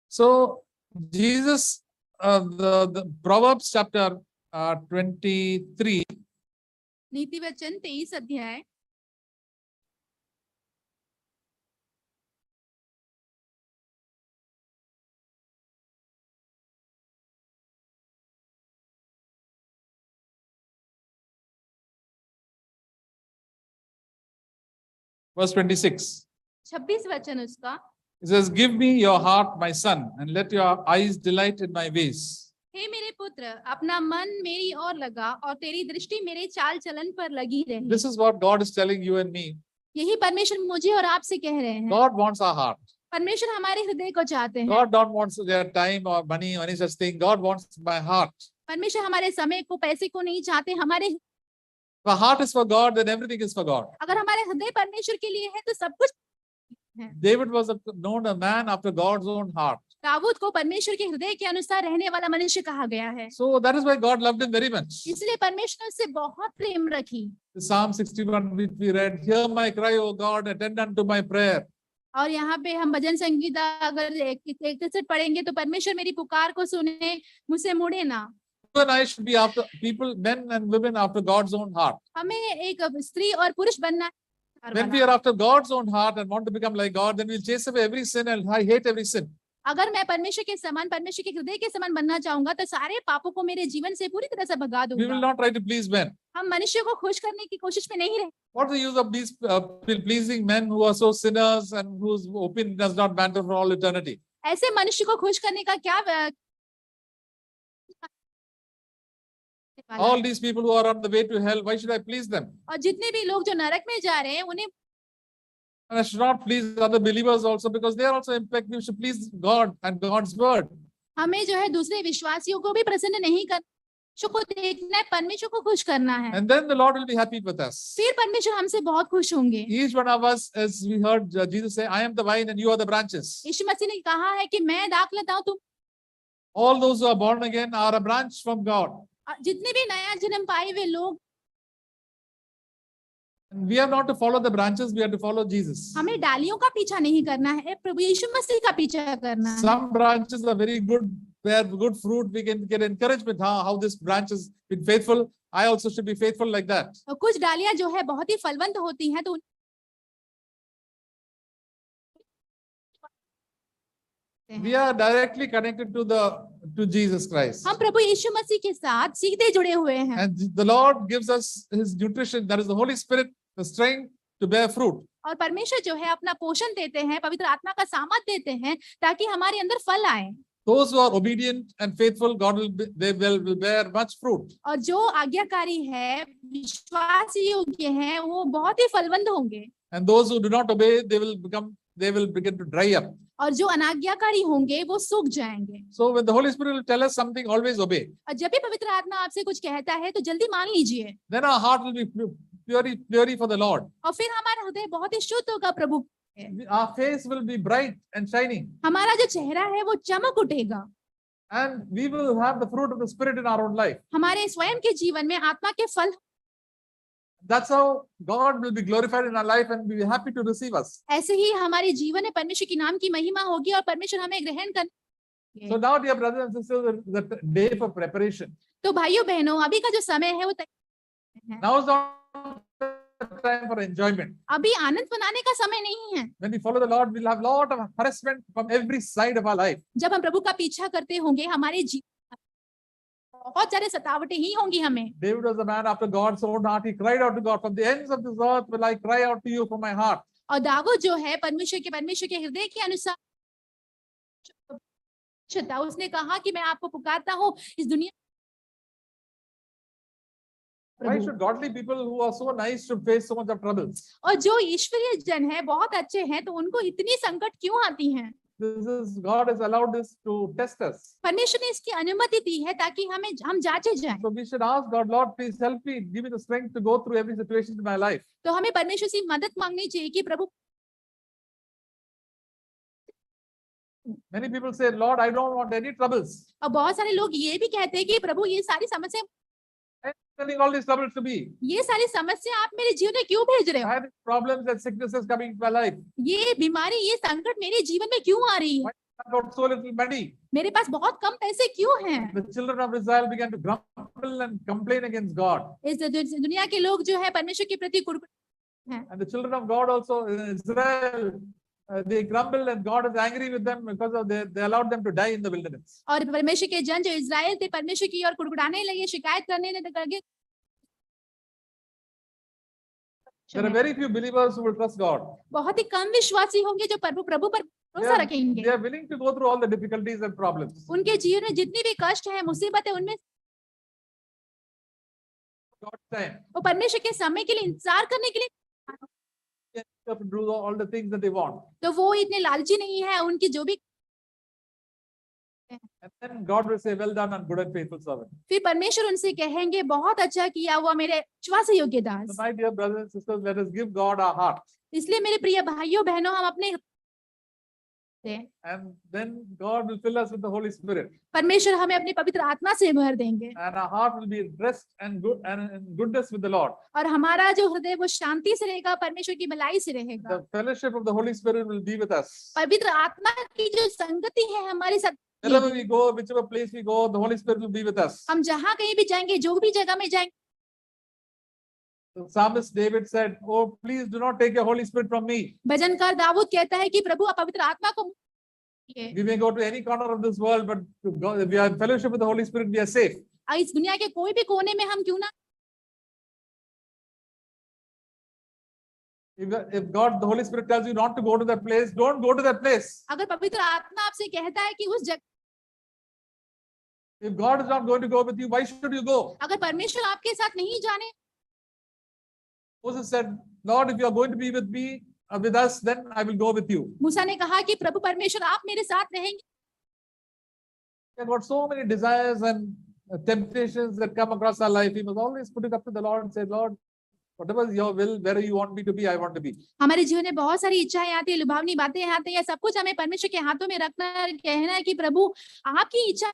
So Jesus, the Proverbs chapter 23. नीति वचन 23 अध्याय। Verse 26. 26 वचन उसका। It says, give me your heart, my son, and let your eyes delight in my ways. हे मेरे पुत्र, अपना मन मेरी ओर लगा और तेरी दृष्टि मेरे चाल चलन पर लगी रहे। This is what God is telling you and me. यही परमेश्वर मुझे और आपसे कह रहे हैं। God wants our heart. परमेश्वर हमारे हृदय को चाहते हैं। God don't want their time or money or any such thing. God wants my heart. परमेश्वर हमारे समय को, पैसे को नहीं चाहते। हमारे If our heart is for God, then everything is for God. अगर हमारे हृदय परमेश्वर के लिए है तो सब कुछ है। David was known a man after God's own heart. Dawood को परमेश्वर के हृदय के अनुसार रहने वाला मनुष्य कहा गया है। So that is why God loved him very much. इसलिए परमेश्वर ने उससे बहुत प्रेम रखी। Psalm 61 which we read, hear my cry, O God, attend unto my prayer. और यहाँ पे हम भजन संगीता अगर 61 पढ़ेंगे तो परमेश्वर मेरी पुकार को सुने, मुझसे मुड़े ना। You and I should be after people, men and women after God's own heart. हमें एक स्त्री और पुरुष बनना है। When we are after God's own heart and want to become like God, then we'll chase away every sin and I hate every sin. अगर मैं परमेश्वर के समान, परमेश्वर के हृदय के समान बनना चाहूंगा तो सारे पापों को मेरे जीवन से पूरी तरह से भगा We will दूंगा। not try to please men. हम मनुष्य को खुश करने की कोशिश में नहीं रहे। What's the use of these pleasing men who are so sinners and whose opinion does not matter for all eternity? ऐसे मनुष्य को खुश करने का क्या All these people who are on the way to hell, why should I please them? और जितने भी लोग जो नरक में जा रहे हैं उन्हें, And I should not please other believers also because they are also impacted. We should please God and God's word. हमें जो है दूसरे विश्वासियों को भी प्रसन्न नहीं करना, परमेश्वर को देखना है, परमेश्वर को खुश करना है। And then the Lord will be happy with us. फिर परमेश्वर हमसे बहुत खुश होंगे। Each one of us, as we heard Jesus say, I am the vine and you are the branches. यीशु मसीह ने कहा है कि मैं दाखलता हूं, तुम। All those who are born again are a branch from God. जितने भी नया जन्म पाए हुए लोग, And we are not to follow the branches, we are to follow Jesus. हमें डालियों का पीछा नहीं करना है, प्रभु यीशु मसीह का पीछा करना है। Some branches are very good, bear good fruit. We can get encouragement. How this branch has been faithful. I also should be faithful like that. और कुछ डालियां जो है बहुत ही फलवंत होती हैं तो We are directly connected to Jesus Christ. हम प्रभु यीशु मसीह के साथ सीधे जुड़े हुए हैं And the Lord gives us his nutrition, that is the Holy Spirit, the strength to bear fruit. और परमेश्वर जो है अपना पोषण देते हैं, पवित्र आत्मा का सामर्थ देते हैं ताकि हमारे अंदर फल आए। Those who are obedient and faithful, God will bear much fruit. और जो आज्ञाकारी है, विश्वास योग्य हैं, वो बहुत ही फलवंत होंगे। And those who do not obey, they will begin to dry up. और जो अनाज्ञाकारी होंगे वो सूख जाएंगे। So when the Holy Spirit will tell us something, always obey. और जब भी पवित्र आत्मा आपसे कुछ कहता है तो जल्दी मान लीजिए। Then our heart will be purely for the Lord. और फिर हमारा हृदय बहुत ही शुद्ध होगा प्रभु। Our face will be bright and shining. हमारा जो चेहरा है वो चमक उठेगा। And we will have the fruit of the Spirit in our own life. हमारे स्वयं के जीवन में आत्मा के फल। That's how God will be glorified in our life and be happy to receive us. ऐसे ही हमारे जीवन में परमेश्वर की नाम की महिमा होगी और परमेश्वर हमें ग्रहण करेंगे। So now, dear brothers and sisters, the day for preparation. तो भाइयों बहनों, अभी का जो समय है वो Now is not the time for enjoyment. अभी आनंद मनाने का समय नहीं है। When we follow the Lord, we'll have lot of harassment from every side of our life. जब हम प्रभु का पीछा करते होंगे, हमारे जीवन बहुत सारे सतावटें ही होंगी हमें। David was a man after God's own heart. He cried out to God, from the ends of this earth will I cry out to you from my heart. और दाऊद जो है परमेश्वर के हृदय के अनुसार उसने कहा कि मैं आपको पुकारता हूँ इस दुनिया। Why should godly people who are so nice should face so much of troubles? और जो ईश्वरीय जन है, बहुत अच्छे हैं, तो उनको इतनी संकट क्यों आती हैं? God has allowed this to test us. परमेश्वर ने इसकी अनुमति दी है ताकि हम जांचे जाएं। So we should ask God, Lord, please help me, give me the strength to go through every situation in my life. तो हमें परमेश्वर से मदद मांगनी चाहिए कि प्रभु। Many people say, Lord, I don't want any troubles. और बहुत सारे लोग ये भी कहते हैं कि प्रभु ये सारी समस्या, I'm telling all these troubles to me. ये सारी समस्या आप मेरे जीवन में क्यों भेज रहे I हो? have problems and sicknesses coming into my life. ये बीमारी, ये संकट मेरे जीवन में क्यों आ रही है? I got so little money. मेरे पास बहुत कम पैसे क्यों हैं? The children of Israel began to grumble and complain against God. इस दुनिया के लोग जो है परमेश्वर के प्रति कुड़कुड़ाते हैं। And the children of God also in Israel, they grumbled and God was angry with them because of they allowed them to die in the wilderness. और परमेश्वर के जन जो इजराइल थे, परमेश्वर की ओर कुड़कुड़ाने लगे, शिकायत करने लगे। There are very few believers who will trust God. बहुत ही कम विश्वासी होंगे जो प्रभु पर भरोसा रखेंगे। They are willing to go through all the difficulties and problems. उनके जीवन में जितनी भी कष्ट है, मुसीबत है, उनमें God's time. वो परमेश्वर के समय के लिए इंतजार करने के लिए They have to do all the things that they want. तो वो इतने लालची नहीं है। उनकी जो भी, And then God will say, well done and good and faithful servant. फिर परमेश्वर उनसे कहेंगे, बहुत अच्छा किया हुआ मेरे विश्वास योग्य दास। So my dear brothers and sisters, let us give God our heart. इसलिए मेरे प्रिय भाइयों बहनों, हम अपने And then God will fill us with the Holy Spirit. परमेश्वर हमें अपनी पवित्र आत्मा से भर देंगे। And our heart will be rest and good and in goodness with the Lord. और हमारा जो हृदय वो शांति से रहेगा, परमेश्वर की भलाई से रहेगा। The fellowship of the Holy Spirit will be with us. पवित्र आत्मा की जो संगति है हमारे साथ, Wherever we go, whichever place we go, the Holy Spirit will be with us. हम जहाँ कहीं भी जाएंगे, जो भी जगह में जाएंगे, The psalmist David said, oh, please do not take your Holy Spirit from me. भजनकार Dawood कहता है कि प्रभु आप पवित्र आत्मा को, We may go to any corner of this world, but if we are in fellowship with the Holy Spirit, we are safe. इस दुनिया के कोई भी कोने में हम क्यों ना, If God, the Holy Spirit tells you not to go to that place, don't go to that place. अगर पवित्र आत्मा आपसे कहता है कि उस जगह, If God is not going to go with you, why should you go? अगर परमेश्वर आपके साथ नहीं जाने, Moses said, Lord, if you are going to be with me, with us, then I will go with you. मूसा ने कहा कि प्रभु परमेश्वर आप मेरे साथ रहेंगे। He had got so many desires and temptations that come across our life. He must always put it up to the Lord and say, Lord, whatever is your will, where you want me to be, I want to be. हमारे जीवन में बहुत सारी इच्छाएं आती है, लुभावनी बातें आती है, सब कुछ हमें परमेश्वर के हाथों में रखना है, कहना है कि प्रभु आपकी इच्छा।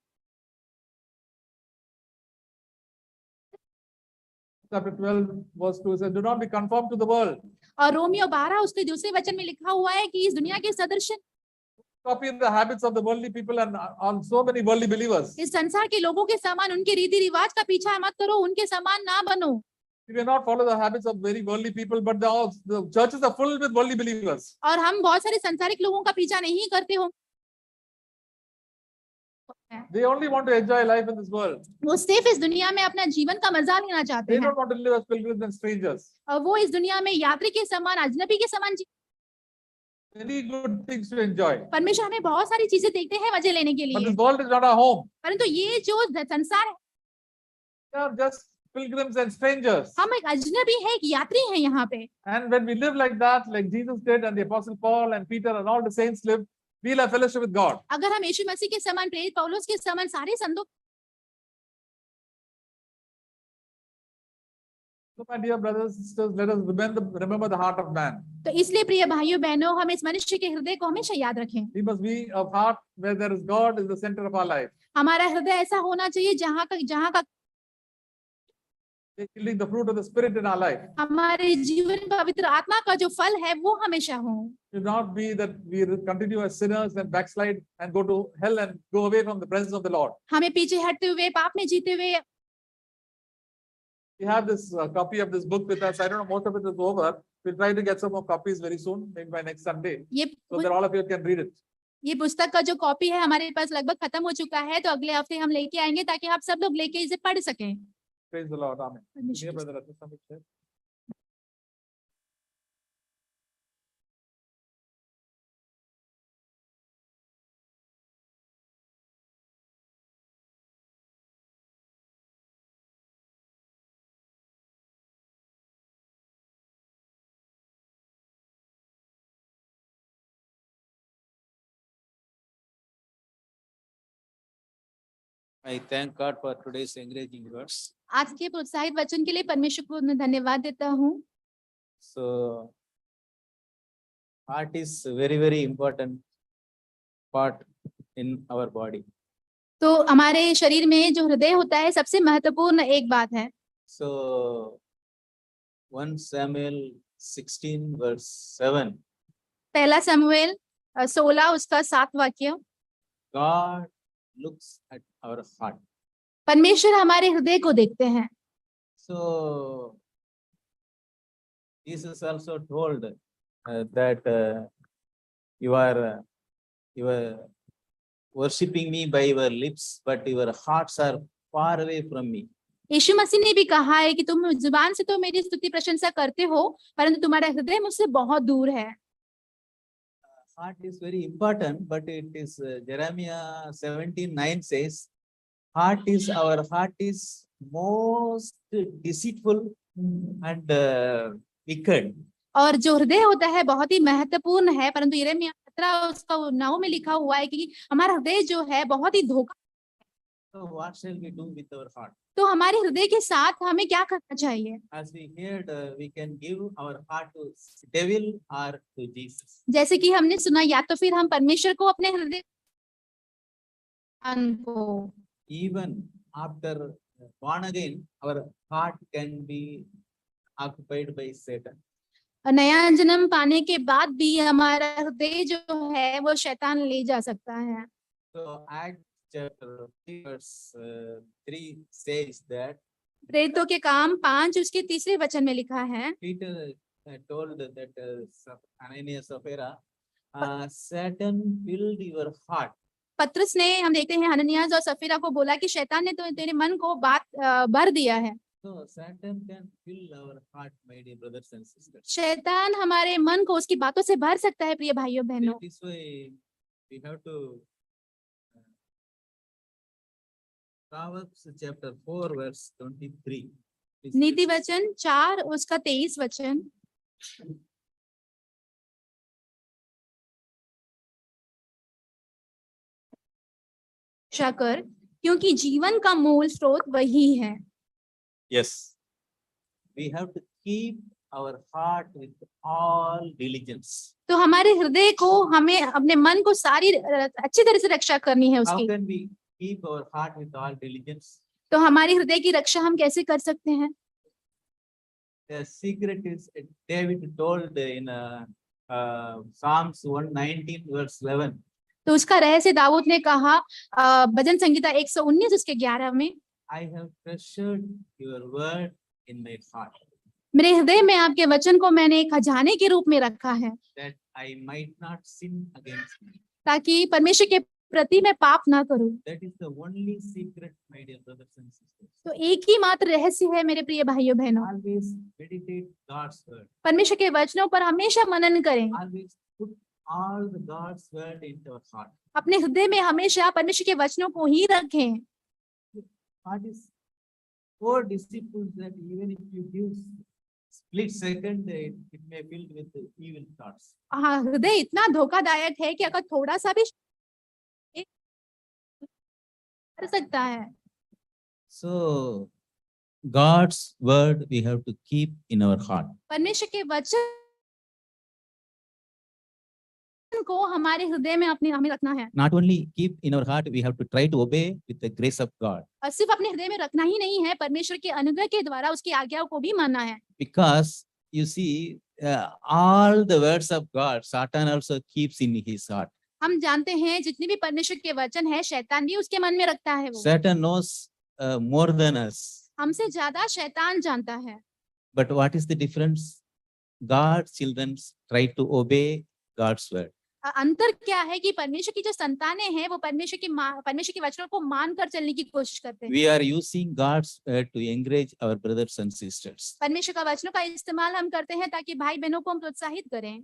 Chapter 12, verse 2 says, do not be conformed to the world. और रोमियो 12 उसके दूसरे वचन में लिखा हुआ है कि इस दुनिया के सदृश Copy the habits of the worldly people and on so many worldly believers. इस संसार के लोगों के समान उनके रीति रिवाज का पीछा मत करो, उनके समान ना बनो। We may not follow the habits of very worldly people, but the churches are full with worldly believers. और हम बहुत सारे संसारिक लोगों का पीछा नहीं करते हो, They only want to enjoy life in this world. वो सिर्फ इस दुनिया में अपना जीवन का मजा लेना चाहते They हैं don't want to live as pilgrims and strangers. और वो इस दुनिया में यात्री के समान, अजनबी के समान Many good things to enjoy. परमेश्वर हमें बहुत सारी चीजें देखते हैं मजे लेने के But लिए, this world is not our home. परंतु ये जो संसार है, We are just pilgrims and strangers. हम एक अजनबी है, एक यात्री है यहाँ पे। And when we live like that, like Jesus did, and the Apostle Paul and Peter and all the saints lived, we'll have fellowship with God. अगर हम यीशु मसीह के समान, प्रेरित पौलुस के समान सारे संतों, So, my dear brothers and sisters, let us remember the heart of man. तो इसलिए प्रिय भाइयों बहनों, हम इस मनुष्य के हृदय को हमेशा याद रखें। We must be of heart where there is God is the center of our life. हमारा हृदय ऐसा होना चाहिए जहाँ का Yielding the fruit of the Spirit in our life. हमारे जीवन में पवित्र आत्मा का जो फल है वो हमेशा हो। Should not be that we continue as sinners and backslide and go to hell and go away from the presence of the Lord. हमें पीछे हटते हुए, पाप में जीते हुए। We have this copy of this book with us. I don't know, most of it is over. We'll try to get some more copies very soon, maybe by next Sunday, so that all of you can read it. ये पुस्तक का जो copy है हमारे पास लगभग खत्म हो चुका है, तो अगले हफ्ते हम लेके आएंगे ताकि आप सब लोग लेके इसे पढ़ सकें। Praise the Lord. Amen. Dear brother, Ratna, something to say? I thank God for today's encouraging words. आज के प्रोत्साहित वचन के लिए परमेश्वर को मैं धन्यवाद देता हूँ। So, heart is very important part in our body. तो हमारे शरीर में जो हृदय होता है सबसे महत्वपूर्ण एक बात है। So, 1 Samuel 16 verse 7. पहला शमूएल 16 उसका 7 वाक्य। God looks at our heart. परमेश्वर हमारे हृदय को देखते हैं। So, Jesus also told that you are worshipping me by your lips, but your hearts are far away from me. यीशु मसीह ने भी कहा है कि तुम जुबान से तो मेरी स्तुति प्रशंसा करते हो, परंतु तुम्हारा हृदय मुझसे बहुत दूर है। Heart is very important, but it is Jeremiah 17:9 says, our heart is most deceitful and wicked. और जो हृदय होता है बहुत ही महत्वपूर्ण है, परंतु यिर्मयाह 17 उसका 9 में लिखा हुआ है कि हमारा हृदय जो है बहुत ही धोखा। So what shall we do with our heart? तो हमारे हृदय के साथ हमें क्या करना चाहिए? As we heard, we can give our heart to devil or to Jesus. जैसे कि हमने सुना, या तो फिर हम परमेश्वर को अपने हृदय को, Even after born again, our heart can be occupied by Satan. नया जन्म पाने के बाद भी हमारा हृदय जो है वो शैतान ले जा सकता है। So Acts chapter 3 verse 3 says that प्रेरितों के काम 5 उसके 3 वचन में लिखा है, Peter told that Ananias Sapphira, Satan filled your heart. पत्रस ने, हम देखते हैं, हननियास और सफीरा को बोला कि शैतान ने तो तेरे मन को भर दिया है। So Satan can fill our heart, my dear brothers and sisters. शैतान हमारे मन को उसकी बातों से भर सकता है प्रिय भाइयों बहनों। This way we have to Proverbs chapter 4 verse 23. नीति वचन 4 उसका 23 वचन। शकर, क्योंकि जीवन का मूल स्रोत वही है। Yes, we have to keep our heart with all diligence. तो हमारे हृदय को, हमें अपने मन को सारी अच्छी तरह से रक्षा करनी है How उसकी। can we keep our heart with all diligence? तो हमारे हृदय की रक्षा हम कैसे कर सकते हैं? The secret is David told in Psalms 119 verse 11. तो उसका रहस्य दाऊद ने कहा भजन संगीता 119 उसके 11 में, I have treasured your word in my heart, मेरे हृदय में आपके वचन को मैंने एक खजाने के रूप में रखा है, that I might not sin against you. ताकि परमेश्वर के प्रति मैं पाप ना करूं। That is the only secret, my dear brothers and sisters. तो एक ही मात्र रहस्य है मेरे प्रिय भाइयों बहनों, Always meditate God's word. परमेश्वर के वचनों पर हमेशा मनन करें, Always put all the God's word into our heart. अपने हृदय में हमेशा परमेश्वर के वचनों को ही रखें। What is four disciples that even if you give split second, it may filled with evil thoughts. हाँ, हृदय इतना धोखादायक है कि अगर थोड़ा सा भी कर सकता है। So God's word we have to keep in our heart. परमेश्वर के वचन को हमारे हृदय में अपने हमें रखना है, Not only keep in our heart, we have to try to obey with the grace of God. और सिर्फ अपने हृदय में रखना ही नहीं है, परमेश्वर के अनुग्रह के द्वारा उसकी आज्ञाओं को भी मानना है। Because you see, all the words of God, Satan also keeps in his heart. हम जानते हैं जितने भी परमेश्वर के वचन है, शैतान भी उसके मन में रखता है। वो Satan knows more than us. हमसे ज्यादा शैतान जानता है। But what is the difference? God's children try to obey God's word. अंतर क्या है कि परमेश्वर की जो संतानें हैं वो परमेश्वर के वचनों को मानकर चलने की कोशिश करते हैं। We are using God's word to encourage our brothers and sisters. परमेश्वर का वचनों का इस्तेमाल हम करते हैं ताकि भाई बहनों को हम प्रोत्साहित करें।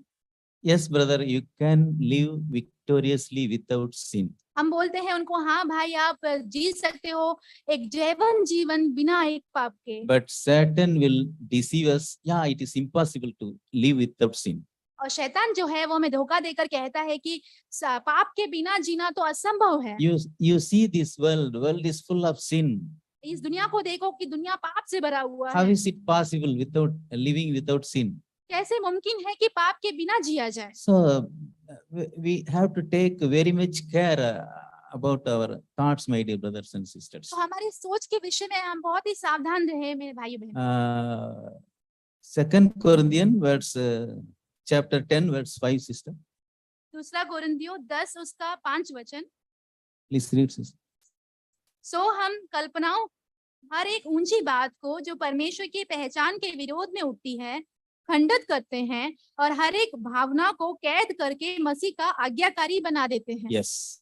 Yes, brother, you can live victoriously without sin. हम बोलते हैं उनको, हाँ भाई आप जी सकते हो एक जैवन जीवन बिना एक पाप के। But Satan will deceive us. Yeah, it is impossible to live without sin. और शैतान जो है वो हमें धोखा देकर कहता है कि पाप के बिना जीना तो असंभव है। You see this world is full of sin. इस दुनिया को देखो कि दुनिया पाप से भरा हुआ How है। is it possible without living without sin? कैसे मुमकिन है कि पाप के बिना जिया जाए? So we have to take very much care about our thoughts, my dear brothers and sisters. तो हमारी सोच के विषय में हम बहुत ही सावधान रहे मेरे भाइयों बहनों। 2 Corinthians verse chapter 10 verse 5, sister. दूसरा कोरिन्थियों 10 उसका 5 वचन। Please read, sister. सो हम कल्पनाओं हर एक ऊंची बात को जो परमेश्वर की पहचान के विरोध में उठती है खंडित करते हैं और हर एक भावना को कैद करके मसीह का आज्ञाकारी बना देते हैं। Yes.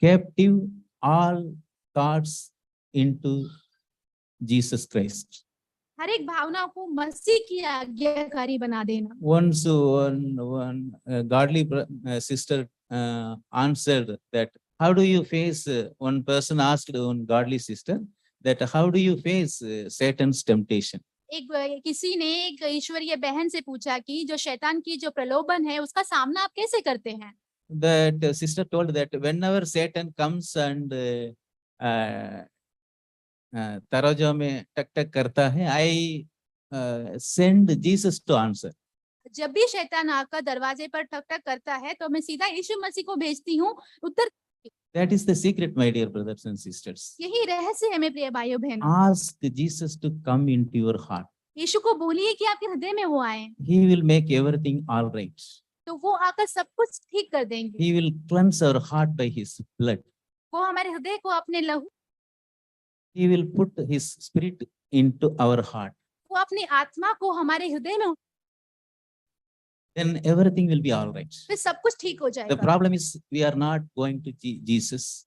Captive all thoughts into Jesus Christ. हर एक भावना को मसीह की आज्ञाकारी बना देना। Once one godly sister answered that, how do you face, one person asked one godly sister that how do you face Satan's temptation? किसी ने एक ईश्वरीय बहन से पूछा कि जो शैतान की जो प्रलोभन है उसका सामना आप कैसे करते हैं? That sister told that whenever Satan comes and तराजू में टक टक करता है, I send Jesus to answer. जब भी शैतान आकर दरवाजे पर ठक ठक करता है तो मैं सीधा यीशु मसीह को भेजती हूँ उत्तर। That is the secret, my dear brothers and sisters. यही रहस्य है मेरे प्रिय भाइयों बहनों। Ask Jesus to come into your heart. यीशु को बोलिए कि आपके हृदय में वो आए, He will make everything all right. तो वो आकर सब कुछ ठीक कर देंगे। He will cleanse our heart by his blood. वो हमारे हृदय को अपने लहू, He will put his spirit into our heart. वो अपनी आत्मा को हमारे हृदय में, Then everything will be all right. फिर सब कुछ ठीक हो The जाएगा। problem is we are not going to Jesus.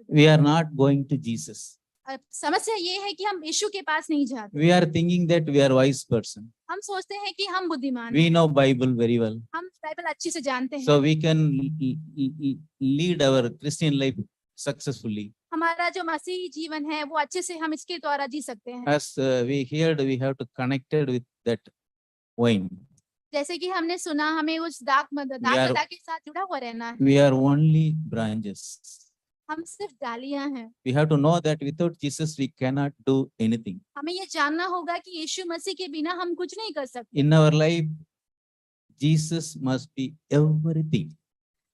We are not going to Jesus. समस्या ये है कि हम यीशु के पास नहीं जाते। We are thinking that we are wise person. हम सोचते हैं कि हम बुद्धिमान We हैं, know Bible very well. हम बाइबल अच्छी से जानते हैं, So we can lead our Christian life successfully. हमारा जो मसीही जीवन है वो अच्छे से हम इसके द्वारा जी सकते हैं। As we heard, we have to connected with that wine. जैसे कि हमने सुना हमें उस दाग लता के साथ जुड़ा हुआ रहना है। We are only branches. हम सिर्फ डालियां हैं। We have to know that without Jesus we cannot do anything. हमें ये जानना होगा कि यीशु मसीह के बिना हम कुछ नहीं कर सकते। In our life, Jesus must be everything.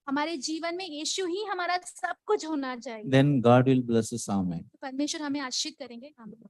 हमारे जीवन में यीशु ही हमारा सब कुछ होना चाहिए। Then God will bless us. Amen. परमेश्वर हमें आशीष करेंगे। आमीन।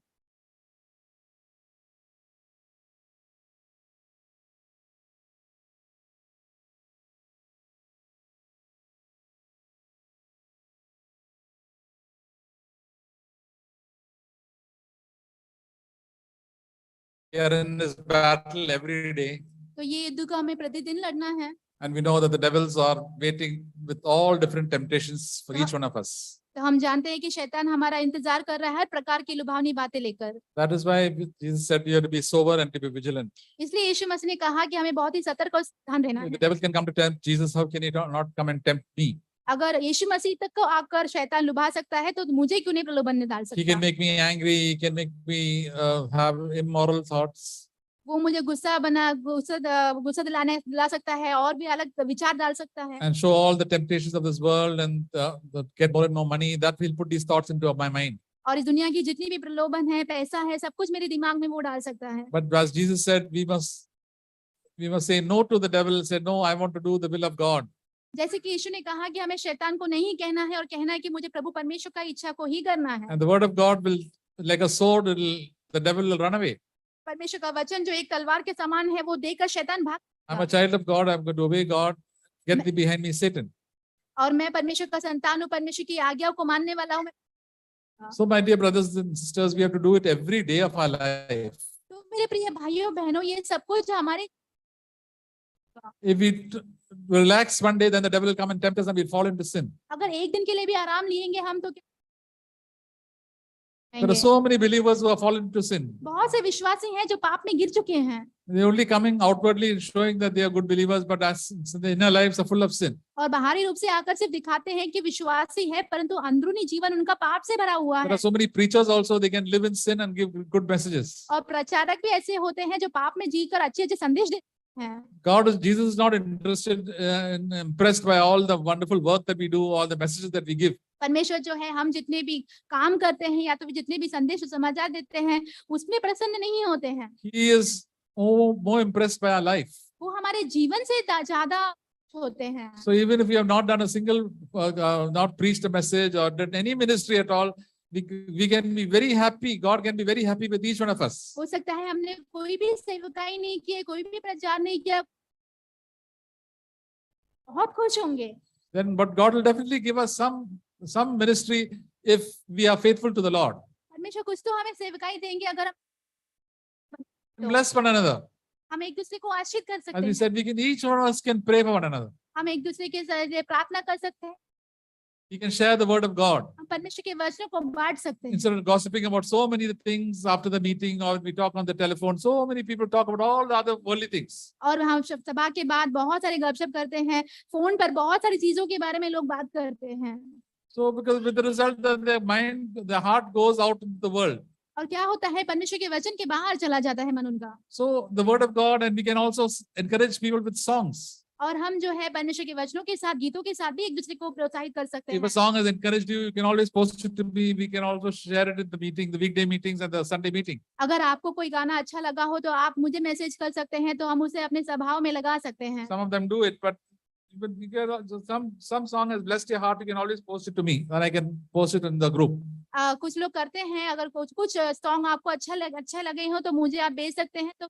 We are in this battle every day. तो ये युद्ध को हमें प्रतिदिन लड़ना है। And we know that the devils are waiting with all different temptations for each one of us. तो हम जानते हैं कि शैतान हमारा इंतजार कर रहा है हर प्रकार की लुभावनी बातें लेकर। That is why Jesus said you have to be sober and to be vigilant. इसलिए यीशु मसीह ने कहा कि हमें बहुत ही सतर्क और सावधान रहना If the है। devil can come to tempt Jesus, how can he not come and tempt me? अगर यीशु मसीह तक को आकर शैतान लुभा सकता है तो मुझे क्यों नहीं प्रलोभन में डाल He can सकता? make me angry. He can make me have immoral thoughts. वो मुझे गुस्सा दिला सकता है और भी अलग विचार डाल सकता है And show all the temptations of this world and get more and more money. That will put these thoughts into my mind. और इस दुनिया की जितनी भी प्रलोभन है, पैसा है, सब कुछ मेरे दिमाग में वो डाल सकता है। But as Jesus said, we must say no to the devil. Say no, I want to do the will of God. जैसे कि यीशु ने कहा कि हमें शैतान को नहीं कहना है और कहना है कि मुझे प्रभु परमेश्वर का इच्छा को ही करना है। And the word of God will, like a sword, the devil will run away. परमेश्वर का वचन जो एक तलवार के समान है, वो देकर शैतान भाग। I'm a child of God. I'm going to obey God. Get thee behind me, Satan. और मैं परमेश्वर का संतान हूँ, परमेश्वर की आज्ञाओं को मानने वाला हूँ। So, my dear brothers and sisters, we have to do it every day of our life. तो मेरे प्रिय भाइयों बहनों, ये सब कुछ हमारे If we relax one day, then the devil will come and tempt us and we'll fall into sin. अगर एक दिन के लिए भी आराम लेंगे हम तो क्या There are so many believers who have fallen into sin. बहुत से विश्वासी हैं जो पाप में गिर चुके हैं They're only coming outwardly showing that they are good believers, but as the inner lives are full of sin. और बाहरी रूप से आकर सिर्फ दिखाते हैं कि विश्वासी है, परंतु अंदरूनी जीवन उनका पाप से भरा हुआ There है। are so many preachers also, they can live in sin and give good messages. और प्रचारक भी ऐसे होते हैं जो पाप में जीकर अच्छे अच्छे संदेश देते हैं। Jesus is not interested and impressed by all the wonderful work that we do, all the messages that we give. परमेश्वर जो है, हम जितने भी काम करते हैं या तो जितने भी संदेश समाचार देते हैं, उसमें प्रसन्न नहीं होते हैं। He is more impressed by our life. वो हमारे जीवन से ज्यादा होते हैं। So even if we have not done a single, not preached a message or done any ministry at all, we can be very happy. God can be very happy with each one of us. हो सकता है हमने कोई भी सेवकाई नहीं किया, कोई भी प्रचार नहीं किया, बहुत खुश होंगे। Then, but God will definitely give us some ministry if we are faithful to the Lord. परमेश्वर कुछ तो हमें सेवकाई देंगे अगर Bless one another. हम एक दूसरे को आशीष कर As सकते we हैं। said, each one of us can pray for one another. हम एक दूसरे के लिए प्रार्थना कर सकते हैं। We can share the word of God. हम परमेश्वर के वचनों को बांट सकते हैं। Instead of gossiping about so many things after the meeting or we talk on the telephone, so many people talk about all the other worldly things. और हम सभा के बाद बहुत सारे गपशप करते हैं, फोन पर बहुत सारी चीजों के बारे में लोग बात करते हैं। So because with the result that their mind, their heart goes out into the world. और क्या होता है, परमेश्वर के वचन के बाहर चला जाता है मन उनका। So the word of God, and we can also encourage people with songs. और हम जो है परमेश्वर के वचनों के साथ, गीतों के साथ भी एक दूसरे को प्रोत्साहित कर सकते If हैं। a song has encouraged you, you can always post it to me. We can also share it in the meeting, the weekday meetings and the Sunday meeting. अगर आपको कोई गाना अच्छा लगा हो तो आप मुझे मैसेज कर सकते हैं, तो हम उसे अपने सभाओं में लगा सकते हैं। Some of them do it, but you can, some song has blessed your heart. You can always post it to me, and I can post it in the group. कुछ लोग करते हैं, अगर कुछ सॉन्ग आपको अच्छा लगे हो तो मुझे आप भेज सकते हैं, तो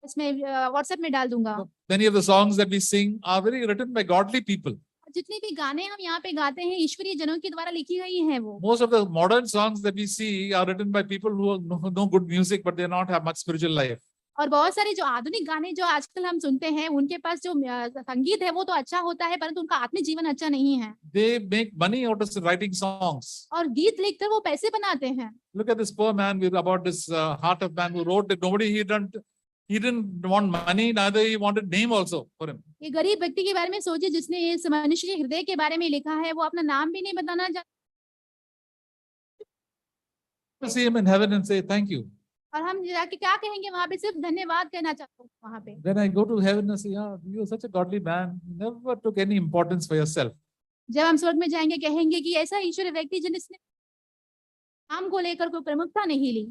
इसमें व्हाट्सएप में डाल दूंगा। Many of the songs that we sing are very written by godly people. जितनी भी गाने हम यहाँ पे गाते हैं, ईश्वरीय जनों के द्वारा लिखी गई हैं वो। Most of the modern songs that we see are written by people who know good music, but they not have much spiritual life. और बहुत सारे जो आधुनिक गाने जो आजकल हम सुनते हैं, उनके पास जो संगीत है वो तो अच्छा होता है, परंतु उनका आत्मिक जीवन अच्छा नहीं है। They make money out of writing songs. और गीत लिखकर वो पैसे बनाते हैं। Look at this poor man about this heart of man who wrote it. He didn't want money, neither he wanted name also for him. ये गरीब व्यक्ति के बारे में सोचिए, जिसने इस मनुष्य के हृदय के बारे में लिखा है, वो अपना नाम भी नहीं बताना चाहता। See him in heaven and say thank you. और हम जाके क्या कहेंगे वहां पे, सिर्फ धन्यवाद कहना चाहते हैं वहां पे। Then I go to heaven and say, yeah, you are such a godly man. You never took any importance for yourself. जब हम स्वर्ग में जाएंगे कहेंगे कि ऐसा ईश्वर व्यक्ति जिसने नाम को लेकर कोई प्रमुखता नहीं ली।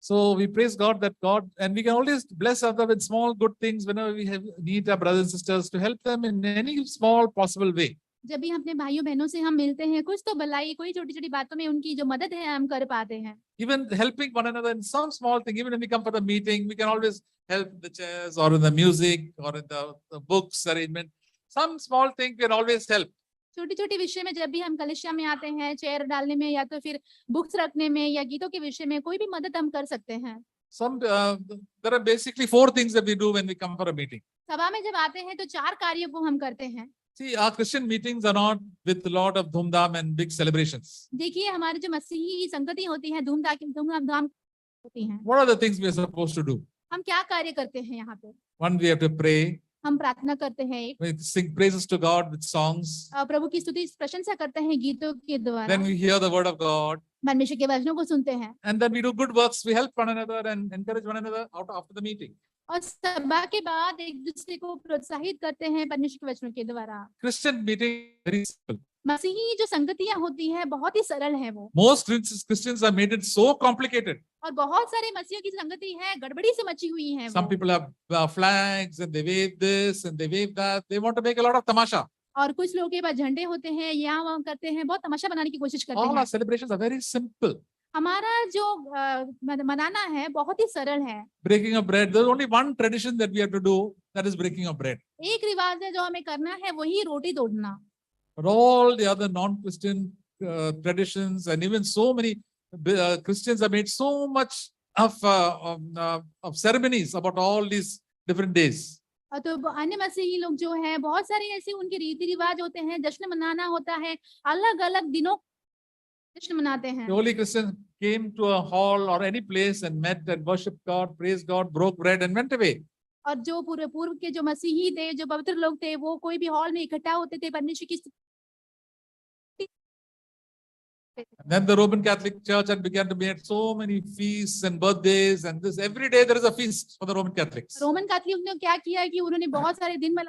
So we praise God that God, and we can always bless others with small good things whenever we need our brothers and sisters to help them in any small possible way. जब भी अपने भाइयों बहनों से हम मिलते हैं, कुछ तो भलाई, कोई छोटी छोटी बातों में उनकी जो मदद है हम कर पाते हैं। Even helping one another in some small thing, even when we come for the meeting, we can always help in the chairs or in the music or in the books arrangement. Some small thing we can always help. छोटी छोटी विषय में जब भी हम कलिसिया में आते हैं, चेयर डालने में या तो फिर बुक्स रखने में या गीतों के विषय में, कोई भी मदद हम कर सकते हैं। There are basically 4 things that we do when we come for a meeting. सभा में जब आते हैं तो 4 कार्यों को हम करते हैं। See, our Christian meetings are not with a lot of dhumdham and big celebrations. देखिए हमारी जो मसीही संगति होती है धूमधाम होती हैं। What are the things we are supposed to do? हम क्या कार्य करते हैं यहाँ पे? One, we have to pray. हम प्रार्थना करते हैं, एक We sing praises to God with songs. प्रभु की स्तुति प्रशंसा करते हैं गीतों के द्वारा, Then we hear the word of God. परमेश्वर के वचनों को सुनते हैं And then we do good works. We help one another and encourage one another after the meeting. और सभा के बाद एक दूसरे को प्रोत्साहित करते हैं परमेश्वर के वचनों के द्वारा। Christian meeting very simple. मसीही जो संगतियां होती हैं बहुत ही सरल है वो, Most Christians have made it so complicated. और बहुत सारे मसीहियों की संगति है गड़बड़ी से मची हुई है Some वो। people have flags and they wave this and they wave that. They want to make a lot of tamasha. और कुछ लोगों के पास झंडे होते हैं, यहाँ वहाँ करते हैं, बहुत तमाशा बनाने की कोशिश करते All हैं। our celebrations are very simple. हमारा जो मनाना है बहुत ही सरल है। Breaking of bread. There's only one tradition that we have to do. That is breaking of bread. एक रिवाज है जो हमें करना है, वही रोटी तोड़ना। But all the other non-Christian traditions and even so many Christians have made so much of ceremonies about all these different days. और तो अन्य मसीही लोग जो हैं बहुत सारे ऐसे उनके रीति रिवाज होते हैं, जश्न मनाना होता है, अलग अलग दिनों जश्न मनाते हैं। The holy Christians came to a hall or any place and met and worshipped God, praised God, broke bread and went away. और जो पूर्व के जो मसीही थे, जो पवित्र लोग थे, वो कोई भी हॉल में इकट्ठा होते थे, परमेश्वर की And then the Roman Catholic Church had began to make so many feasts and birthdays and this every day there is a feast for the Roman Catholics. Roman Catholic ने क्या किया कि उन्होंने बहुत सारे दिन में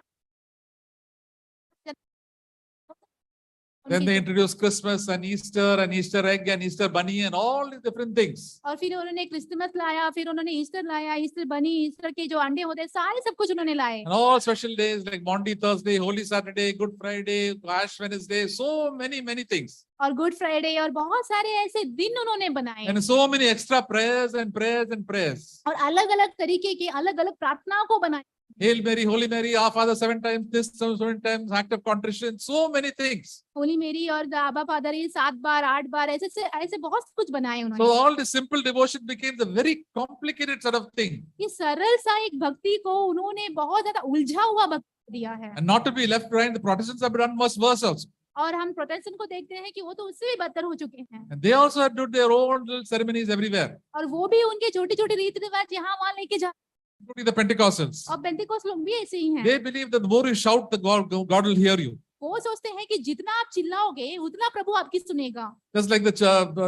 Then they introduced Christmas and Easter egg and Easter bunny and all these different things. और फिर उन्होंने क्रिसमस लाया, फिर उन्होंने ईस्टर लाया, ईस्टर बनी, ईस्टर के जो अंडे होते हैं, सारे सब कुछ उन्होंने लाए। And all special days like Maundy Thursday, Holy Saturday, Good Friday, Ash Wednesday, so many things. और गुड फ्राइडे और बहुत सारे ऐसे दिन उन्होंने बनाए, And so many extra prayers and prayers and prayers. और अलग अलग तरीके की अलग अलग प्रार्थनाओं को बनाए। Hail Mary, Holy Mary, Our Father 7 times, this 7 times, act of contrition, so many things. Holi मेरी और आबा फादर ये 7 बार 8 बार ऐसे बहुत कुछ बनाए So उन्होंने। all this simple devotion became the very complicated sort of thing. ये सरल सा एक भक्ति को उन्होंने बहुत ज्यादा उलझा हुआ भक्ति दिया है। And not to be left behind, the Protestants have done much worse also. और हम प्रोटेस्टेंट को देखते हैं कि वो तो उससे भी बदतर हो चुके हैं, And they also had to do their own little ceremonies everywhere, और वो भी उनके छोटे छोटे रीति रिवाज यहाँ वहाँ लेके जा। including the Pentecostals. और पेंटिकोस्ट लोग भी ऐसे ही हैं। They believe that the more you shout, the God will hear you. वो सोचते हैं कि जितना आप चिल्लाओगे उतना प्रभु आपकी सुनेगा। Just like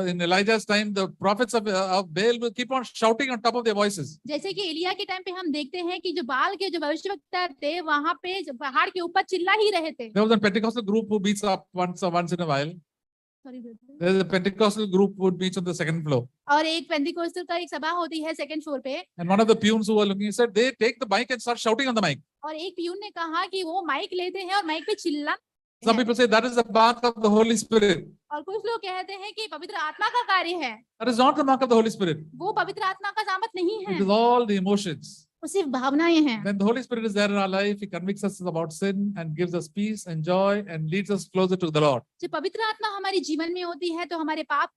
in Elijah's time, the prophets of Baal will keep on shouting on top of their voices. जैसे कि एलिया के टाइम पे हम देखते हैं कि जो बाल के जो भविष्यवक्ता थे वहां पे पहाड़ के ऊपर चिल्ला ही रहे थे। There was a Pentecostal group who meets up once in a while. There is a Pentecostal group who meets on the second floor. और एक पेंटिकोस्टल का एक सभा होती है सेकंड फ्लोर पे, And one of the peons who were looking, he said, they take the mic and start shouting on the mic. और एक पियून ने कहा कि वो माइक लेते हैं और माइक पे चिल्ला। Some people say that is the mark of the Holy Spirit. और कुछ लोग कहते हैं कि पवित्र आत्मा का कार्य है। That is not the mark of the Holy Spirit. वो पवित्र आत्मा का सामत नहीं It है, is all the emotions. वो सिर्फ भावनाएं हैं। When the Holy Spirit is there in our life, He convicts us about sin and gives us peace and joy and leads us closer to the Lord. जब पवित्र आत्मा हमारे जीवन में होती है तो हमारे पाप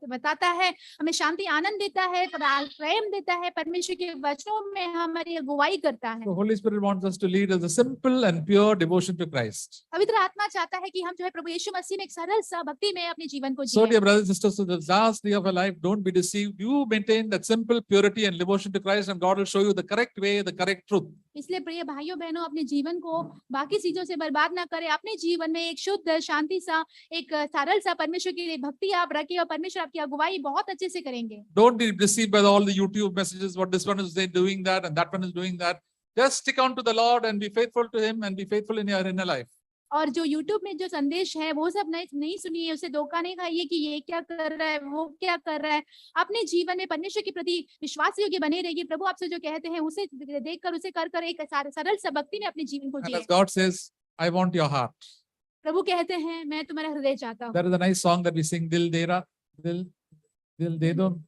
बताता है, हमें शांति आनंद देता है, प्रेम देता है, परमेश्वर के वचनों में हमारी अगुवाई करता है। The Holy Spirit wants us to lead as a simple and pure devotion to Christ. पवित्र आत्मा चाहता है कि हम जो है प्रभु यीशु मसीह में एक सरल सा भक्ति में अपने जीवन को So, जिएं। dear brothers and sisters, to the last day of your life, don't be deceived. You maintain that simple purity and devotion to Christ, and God will show you the correct way, the correct truth. इसलिए प्रिय भाइयों बहनों, अपने जीवन को बाकी चीजों से बर्बाद ना करें, अपने जीवन में एक शुद्ध शांति सा एक सरल सा परमेश्वर के लिए भक्ति आप रखिए और परमेश्वर आपकी अगुवाई बहुत अच्छे से करेंगे। Don't be deceived by all the YouTube messages, what this one is doing that and that one is doing that. Just stick on to the Lord and be faithful to Him and be faithful in your inner life. और जो YouTube में जो संदेश है वो सब नहीं सुनिए, उसे धोखा नहीं खाइए कि ये क्या कर रहा है, वो क्या कर रहा है। अपने जीवन में परमेश्वर के प्रति विश्वास योग्य बने रहिए। प्रभु आपसे जो कहते हैं उसे देखकर उसे कर एक सरल सा भक्ति में अपने जीवन को And जिए। as God says, I want your heart. प्रभु कहते हैं मैं तुम्हारा हृदय चाहता हूँ। There is a nice song that we sing, Dil De Do.